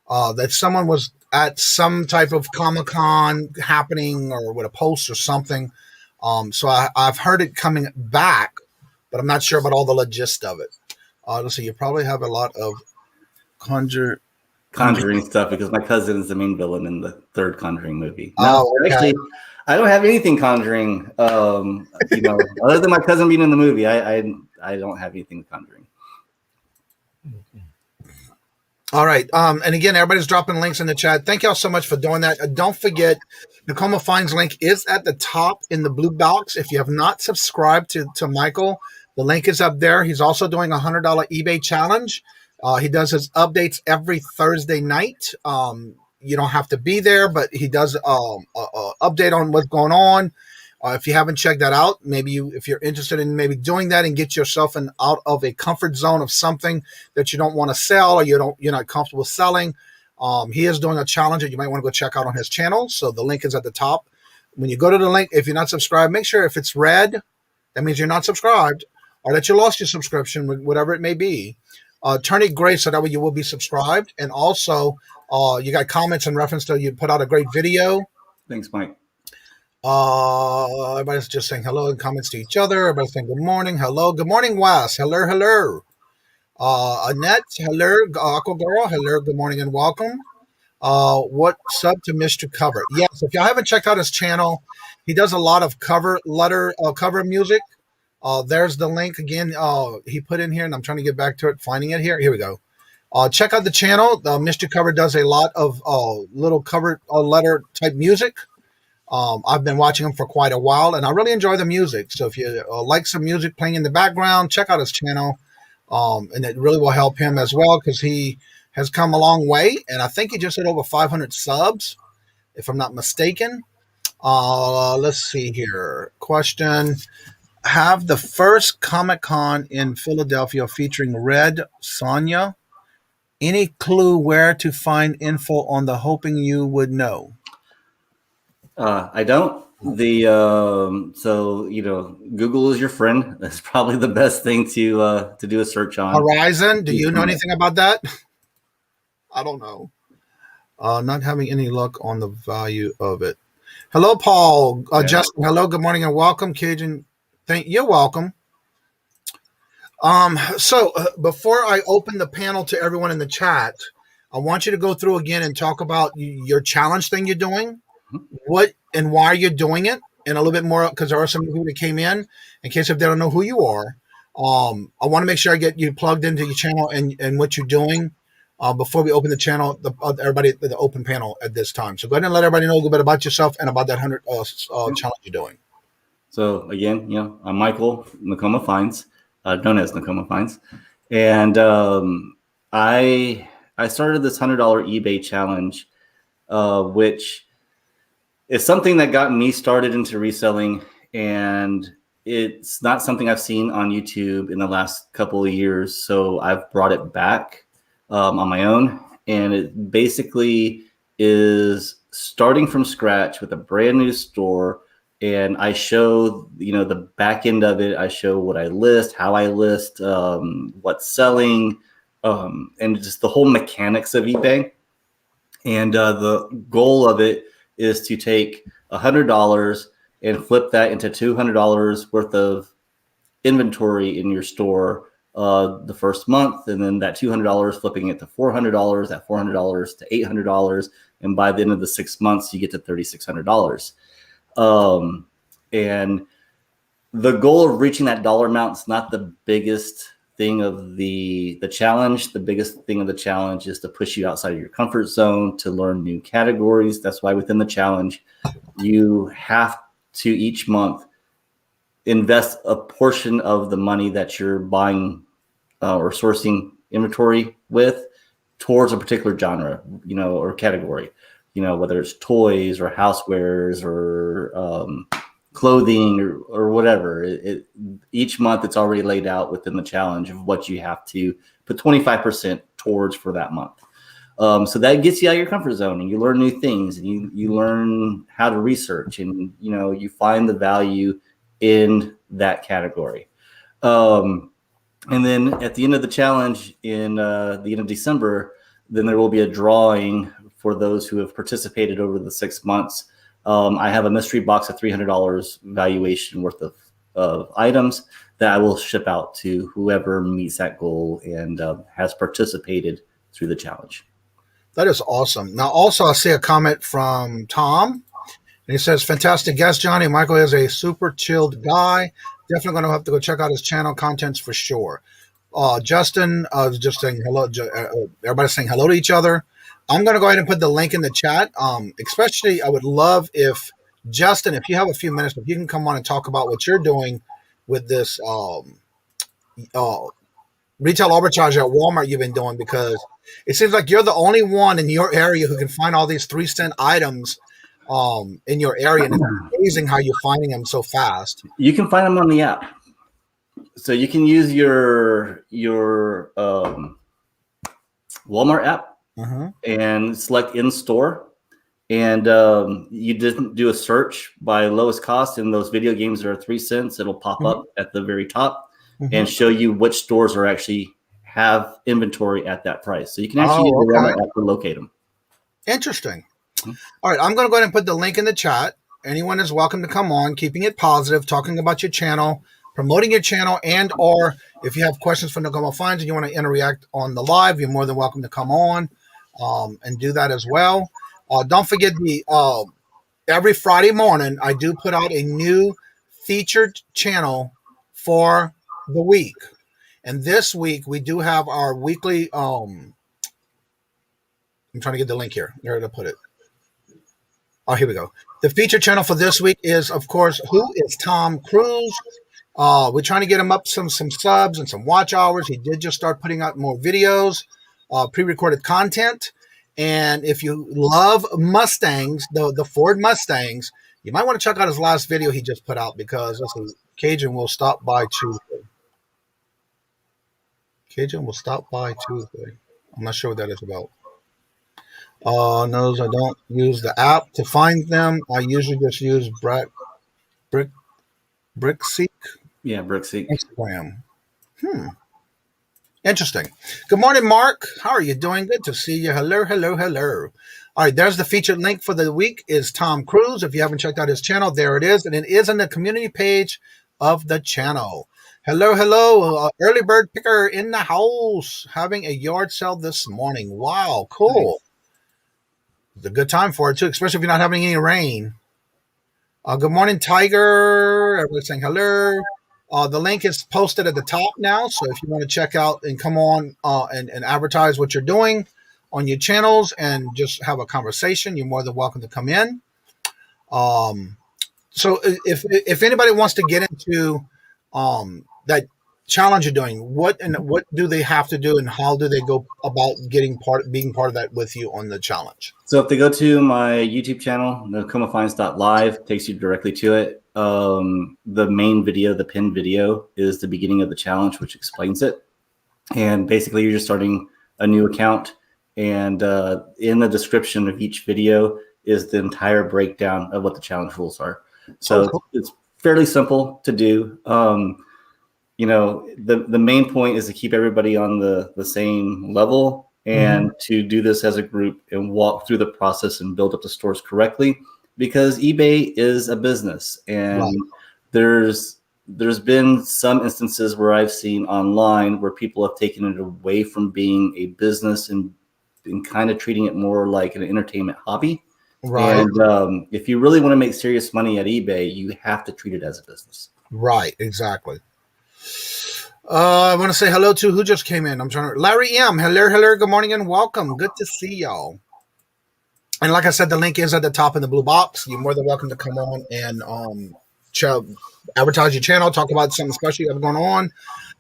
that someone was at some type of Comic-Con happening or with a post or something. So I've heard it coming back, but I'm not sure about all the logistics of it. Let's see, you probably have a lot of
Conjuring stuff because my cousin is the main villain in the third Conjuring movie.
Oh, okay.
Actually, I don't have anything Conjuring. Other than my cousin being in the movie, I don't have anything Conjuring.
All right. And again, everybody's dropping links in the chat. Thank y'all so much for doing that. Don't forget, Nakoma Finds link is at the top in the blue box. If you have not subscribed to Michael, the link is up there. He's also doing a $100 eBay challenge. He does his updates every Thursday night. You don't have to be there, but he does update on what's going on. If you haven't checked that out, if you're interested in maybe doing that and get yourself out of a comfort zone of something that you don't want to sell or you're not comfortable selling, he is doing a challenge that you might want to go check out on his channel. So the link is at the top. When you go to the link, if you're not subscribed, make sure if it's red, that means you're not subscribed, or that you lost your subscription, whatever it may be. Turn it gray so that way you will be subscribed. And also, you got comments in reference to you put out a great video.
Thanks, Mike.
Everybody's just saying hello and comments to each other. Everybody's saying good morning. Hello. Good morning, Wes. Hello. Annette. Hello. Aqua Girl. Hello. Good morning and welcome. What's up to Mr. Cover? Yes, if y'all haven't checked out his channel, he does a lot of cover music. There's the link again. He put in here, and I'm trying to get back to it, finding it here. Here we go. Check out the channel. Mr. Cover does a lot of little cover letter type music. I've been watching him for quite a while, and I really enjoy the music. So if you like some music playing in the background, check out his channel, and it really will help him as well because he has come a long way, and I think he just hit over 500 subs, if I'm not mistaken. Let's see here. Question. Have the first Comic-Con in Philadelphia featuring Red Sonja. Any clue where to find info on the hoping you would know?
I don't. Google is your friend. That's probably the best thing to do a search on.
Horizon. Do you know anything about that? I don't know. Not having any luck on the value of it. Hello, Paul. Justin. Hello. Good morning and welcome, Kajun. You're welcome. So before I open the panel to everyone in the chat, I want you to go through again and talk about your challenge thing you're doing, what and why you're doing it, and a little bit more because there are some people that came in case if they don't know who you are. I want to make sure I get you plugged into your channel and what you're doing before we open the channel, everybody the open panel at this time. So go ahead and let everybody know a little bit about yourself and about that 100 challenge you're doing.
So again, I'm Michael Nakoma Finds, known as Nakoma Finds, and I started this $100 eBay challenge, which is something that got me started into reselling, and it's not something I've seen on YouTube in the last couple of years. So I've brought it back on my own, and it basically is starting from scratch with a brand new store. And I show, the back end of it. I show what I list, how I list, what's selling, and just the whole mechanics of eBay. And the goal of it is to take $100 and flip that into $200 worth of inventory in your store the first month, and then that $200 flipping it to $400, that $400 to $800, and by the end of the 6 months, you get to $3,600. And the goal of reaching that dollar amount is not the biggest thing of the challenge. The biggest thing of the challenge is to push you outside of your comfort zone, to learn new categories. That's why within the challenge, you have to each month invest a portion of the money that you're buying or sourcing inventory with towards a particular genre, or category, whether it's toys or housewares or clothing or whatever. Each month it's already laid out within the challenge of what you have to put 25% towards for that month. So that gets you out of your comfort zone, and you learn new things, and you learn how to research, and you find the value in that category. And then at the end of the challenge in the end of December, then there will be a drawing for those who have participated over the 6 months. I have a mystery box of $300 valuation worth of items that I will ship out to whoever meets that goal and has participated through the challenge.
That is awesome. Now, also, I see a comment from Tom, and he says, "Fantastic guest, Johnny. Michael is a super chilled guy. Definitely going to have to go check out his channel contents for sure." Justin is just saying hello. Everybody's saying hello to each other. I'm going to go ahead and put the link in the chat. Especially, I would love if Justin, if you have a few minutes, if you can come on and talk about what you're doing with this retail arbitrage at Walmart you've been doing, because it seems like you're the only one in your area who can find all these 3-cent items in your area, and it's amazing how you're finding them so fast.
You can find them on the app. So you can use your Walmart app and select in-store. And you just do a search by lowest cost, and those video games that are 3 cents, it'll pop up at the very top and show you which stores are actually have inventory at that price. So you can actually use the Walmart app to locate them.
Interesting. All right, I'm going to go ahead and put the link in the chat. Anyone is welcome to come on, keeping it positive, talking about your channel, promoting your channel, and or if you have questions for Nakoma Finds and you want to interact on the live, you're more than welcome to come on and do that as well. Don't forget every Friday morning, I do put out a new featured channel for the week. And this week, we do have our weekly, I'm trying to get the link here. Where did I put it? Oh, here we go. The featured channel for this week is, of course, Who is Tom Cruise? We're trying to get him up some subs and some watch hours. He did just start putting out more videos, pre-recorded content. And if you love Mustangs, the Ford Mustangs, you might want to check out his last video he just put out, because Kajun will stop by Tuesday. Kajun will stop by Tuesday. I'm not sure what that is about. No, I don't use the app to find them. I usually just use Brickseek.
Yeah, Brickseek.
Instagram. Interesting. Good morning, Mark. How are you doing? Good to see you. Hello, hello, hello. All right, there's the featured link for the week is Tom Cruise. If you haven't checked out his channel, there it is. And it is on the community page of the channel. Hello, hello. Early bird picker in the house, having a yard sale this morning. Wow, cool. Nice. It's a good time for it, too, especially if you're not having any rain. Good morning, Tiger. Everybody's saying hello. The link is posted at the top now, so if you want to check out and come on and advertise what you're doing on your channels and just have a conversation, you're more than welcome to come in. So if anybody wants to get into that challenge you're doing, what do they have to do, and how do they go about being part of that with you on the challenge?
So if they go to my YouTube channel, nakomafinds.live, takes you directly to it. The main video, the pinned video, is the beginning of the challenge, which explains it. And basically, you're just starting a new account. And in the description of each video is the entire breakdown of what the challenge rules are. So it's fairly simple to do. You know, the main point is to keep everybody on the same level and to do this as a group and walk through the process and build up the stores correctly, because eBay is a business, and there's been some instances where I've seen online where people have taken it away from being a business and kind of treating it more like an entertainment hobby. Right. And if you really want to make serious money at eBay, you have to treat it as a business.
Right. Exactly. I want to say hello to who just came in. Larry M. Hello, hello. Good morning and welcome. Good to see y'all. And like I said, the link is at the top in the blue box. You're more than welcome to come on and advertise your channel, talk about something special you have going on.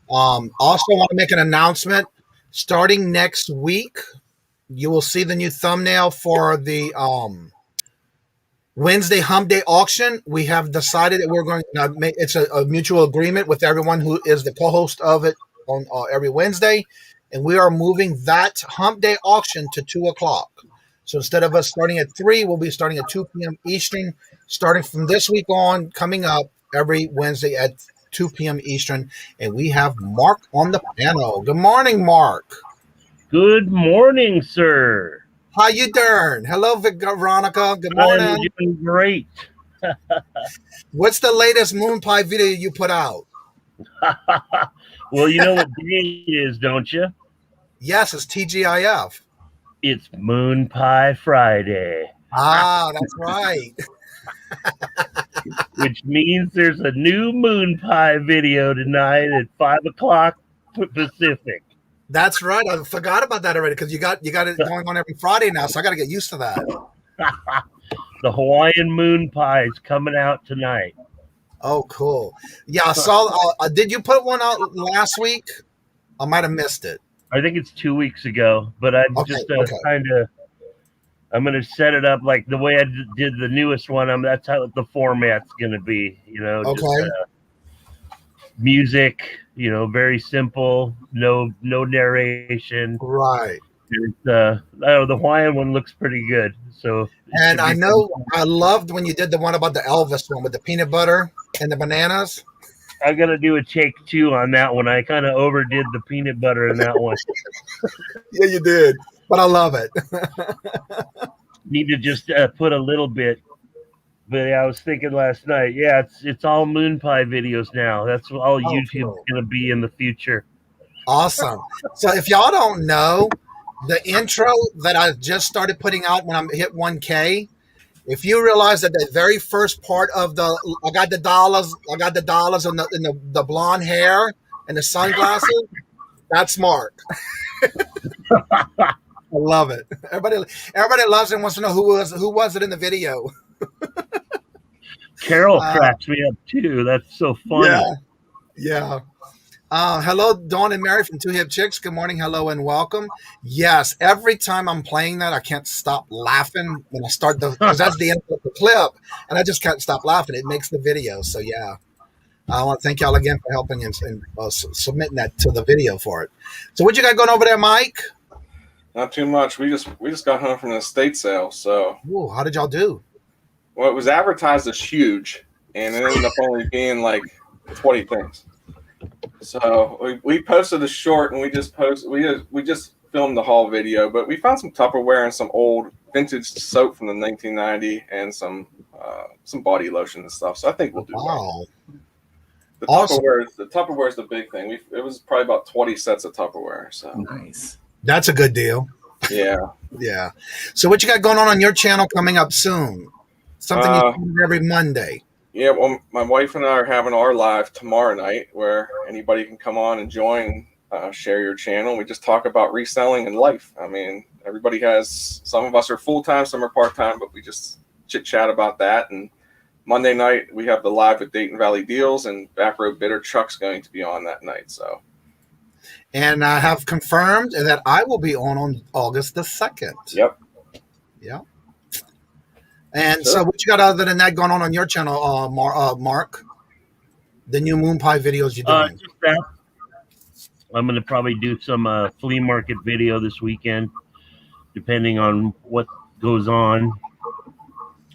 Also want to make an announcement. Starting next week, you will see the new thumbnail for the Wednesday Hump Day auction. We have decided that we're going to make it's a mutual agreement with everyone who is the co-host of it on every Wednesday. And we are moving that Hump Day auction to 2 o'clock. So instead of us starting at 3, we'll be starting at 2 p.m. Eastern, starting from this week on, coming up every Wednesday at 2 p.m. Eastern. And we have Mark on the panel. Good morning, Mark.
Good morning, sir.
How you doing? Hello, Veronica. Good morning.
I'm doing great.
What's the latest moon pie video you put out?
Well, you know what day it is, don't you?
Yes, it's TGIF.
It's Moon Pie Friday,
Ah, that's right.
which means there's a new Moon Pie video tonight at 5 o'clock Pacific.
That's right. I forgot about that already because you got it going on every Friday now, so I got to get used to that.
The Hawaiian Moon Pie is coming out tonight.
Oh, cool. Yeah, I saw. Did you put one out last week? I might have missed it.
I think it's 2 weeks ago, but I'm just kind of. I'm gonna set it up like the way I did the newest one. That's how the format's gonna be. Just music. Very simple. No narration.
Right.
The Hawaiian one looks pretty good. So.
And I know I loved when you did the one about the Elvis one with the peanut butter and the bananas.
I got to do a take 2 on that one. I kind of overdid the peanut butter in that one.
Yeah, you did. But I love it.
Need to just put a little bit. But yeah, I was thinking last night, yeah, it's all Moon Pie videos now. That's all YouTube's going to be in the future.
Awesome. So if y'all don't know, the intro that I just started putting out when I hit 1K, if you realize that the very first part of I got the dollars and the blonde hair and the sunglasses, that's Mark. I love it. Everybody loves it and wants to know who was it in the video.
Carol cracks me up too. That's so funny.
Yeah. Hello, Dawn and Mary from Two Hip Chicks. Good morning, hello, and welcome. Yes, every time I'm playing that, I can't stop laughing when I start because that's the end of the clip, and I just can't stop laughing. It makes the video. So yeah, I want to thank y'all again for helping and submitting that to the video for it. So what you got going over there, Mike?
Not too much. We just got home from an estate sale. So,
ooh, how did y'all do?
Well, it was advertised as huge, and it ended up only being like 20 things. So we posted a short, and we just filmed the whole video. But we found some Tupperware and some old vintage soap from the 1990, and some body lotion and stuff. So I think we'll do well. The Tupperware is the big thing. It was probably about 20 sets of Tupperware. So
nice.
That's a good deal.
Yeah.
Yeah. So what you got going on your channel coming up soon? Something you do every Monday.
Yeah, well, my wife and I are having our live tomorrow night where anybody can come on and join, share your channel. We just talk about reselling and life. I mean, everybody some of us are full-time, some are part-time, but we just chit-chat about that. And Monday night, we have the live with Dayton Valley Deals, and Back Row Bitter Chuck's going to be on that night. So.
And I have confirmed that I will be on August the 2nd.
Yep.
Yeah. And so what you got other than that going on your channel, Mark? The new Moon Pie videos you're doing?
Just that. I'm going to probably do some flea market video this weekend, depending on what goes on.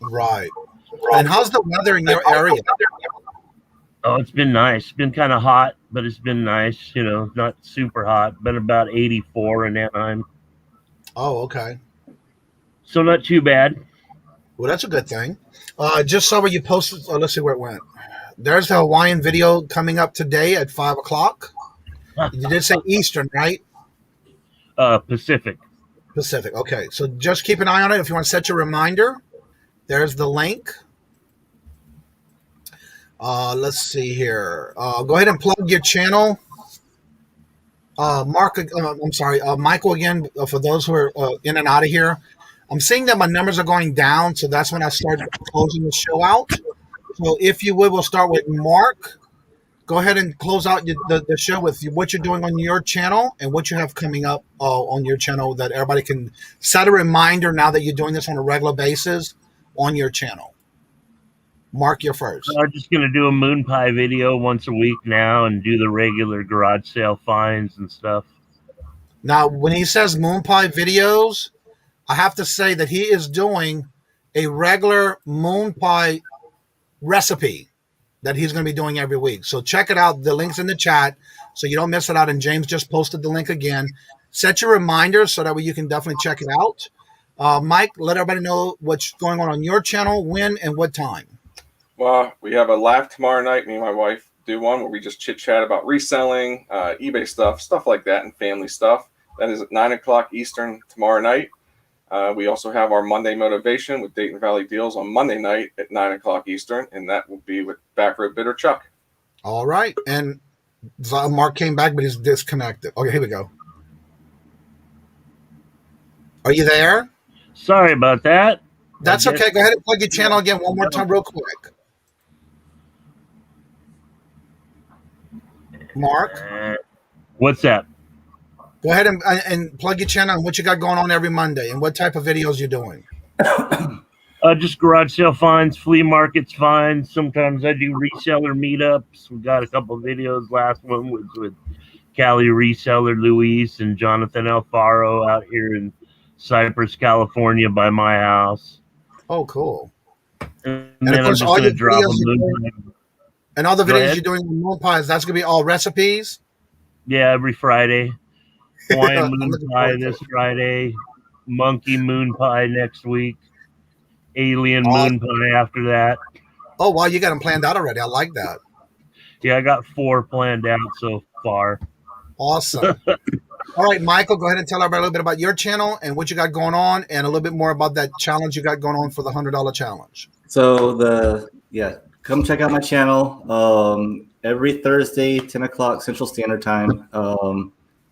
Right. And how's the weather in your area?
Oh, it's been nice. It's been kind of hot, but it's been nice. Not super hot. Been about 84 in Anaheim.
Oh, okay.
So not too bad.
Well, that's a good thing. Just saw where you posted. Let's see where it went. There's the Hawaiian video coming up today at 5 o'clock. You did say Eastern, right?
Pacific.
Pacific. Okay. So just keep an eye on it. If you want to set your reminder, there's the link. Let's see here. Go ahead and plug your channel. Mark, I'm sorry, Michael again, for those who are in and out of here. I'm seeing that my numbers are going down, so that's when I started closing the show out. So if you would, we'll start with Mark. Go ahead and close out the show with what you're doing on your channel and what you have coming up on your channel that everybody can set a reminder now that you're doing this on a regular basis on your channel. Mark, you're first.
I'm just going to do a Moon Pie video once a week now and do the regular garage sale finds and stuff.
Now, when he says Moon Pie videos, I have to say that he is doing a regular Moon Pie recipe that he's going to be doing every week. So check it out. The link's in the chat so you don't miss it out. And James just posted the link again. Set your reminders so that way you can definitely check it out. Mike, let everybody know what's going on your channel, when and what time.
Well, we have a live tomorrow night. Me and my wife do one where we just chit chat about reselling, eBay stuff like that, and family stuff. That is at 9 o'clock Eastern tomorrow night. We also have our Monday Motivation with Dayton Valley Deals on Monday night at 9 o'clock Eastern, and that will be with Backroad Bidder Chuck.
All right. And Mark came back, but he's disconnected. Okay, here we go. Are you there?
Sorry about that.
That's okay. Go ahead and plug your channel again one more time real quick. Mark?
What's that?
Go ahead and plug your channel and what you got going on every Monday and what type of videos you're doing.
Just garage sale finds, flea markets finds. Sometimes I do reseller meetups. We got a couple of videos. Last one was with Cali reseller Luis and Jonathan Alfaro out here in Cypress, California by my house.
Oh, cool.
And then I'm just going to drop them.
And all the videos you're doing with moon pies, that's going to be all recipes?
Yeah, every Friday. Hawaiian moon pie this Friday. Monkey moon pie next week. Alien moon pie after that.
Oh, wow, you got them planned out already. I like that.
Yeah, I got 4 planned out so far.
Awesome. All right, Michael, go ahead and tell everybody a little bit about your channel and what you got going on and a little bit more about that challenge you got going on for the $100 challenge.
So come check out my channel every Thursday, 10 o'clock Central Standard Time,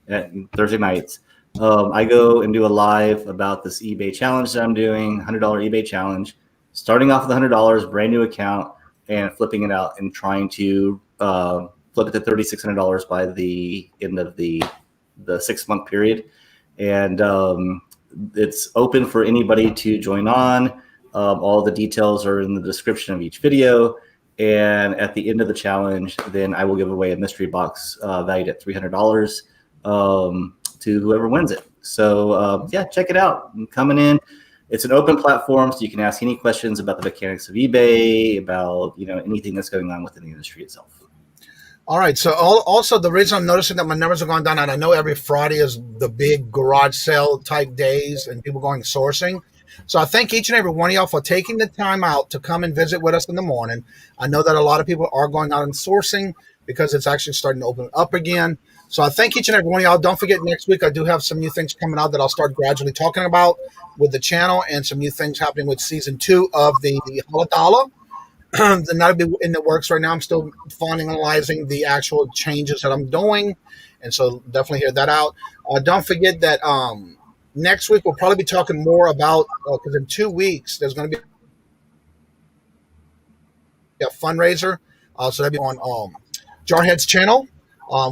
at Thursday nights. I go and do a live about this eBay challenge that I'm doing, $100 eBay challenge, starting off with $100, brand new account, and flipping it out and trying to flip it to $3,600 by the end of the 6-month period. And it's open for anybody to join on. All the details are in the description of each video. And at the end of the challenge, then I will give away a mystery box valued at $300 to whoever wins it. So check it out. I'm coming in. It's an open platform, so you can ask any questions about the mechanics of eBay, about anything that's going on within the industry itself.
All right. So also the reason I'm noticing that my numbers are going down, and I know every Friday is the big garage sale type days and people going sourcing. So I thank each and every one of y'all for taking the time out to come and visit with us in the morning. I know that a lot of people are going out and sourcing because it's actually starting to open up again. So I thank each and every one of y'all. Don't forget, next week I do have some new things coming out that I'll start gradually talking about with the channel, and some new things happening with season 2 of the Dollar. They're not in the works right now. I'm still finalizing the actual changes that I'm doing, and so definitely hear that out. Don't forget that next week we'll probably be talking more about, because in 2 weeks there's going to be a fundraiser. So that'll be on Jarhead's channel,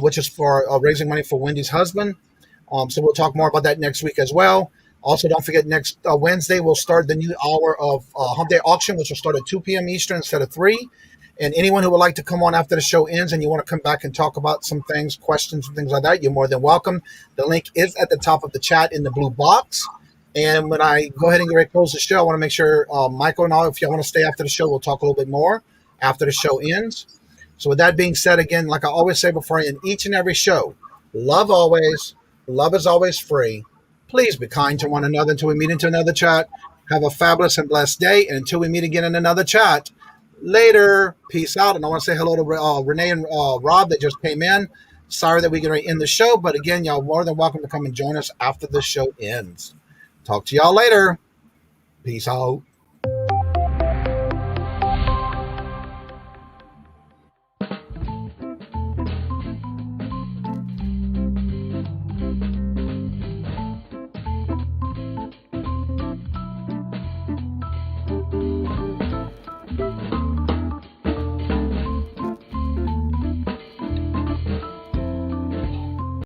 which is for raising money for Wendy's husband. So we'll talk more about that next week as well. Also, don't forget, next Wednesday, we'll start the new hour of Hump Day Auction, which will start at 2 p.m. Eastern instead of 3. And anyone who would like to come on after the show ends and you want to come back and talk about some things, questions and things like that, you're more than welcome. The link is at the top of the chat in the blue box. And when I go ahead and get ready to close the show, I want to make sure, Michael and all, if you want to stay after the show, we'll talk a little bit more after the show ends. So with that being said, again, like I always say before I end each and every show, love always, love is always free. Please be kind to one another until we meet into another chat. Have a fabulous and blessed day. And until we meet again in another chat, later. Peace out. And I want to say hello to Renee and Rob that just came in. Sorry that we're going to end the show. But again, y'all more than welcome to come and join us after the show ends. Talk to y'all later. Peace out.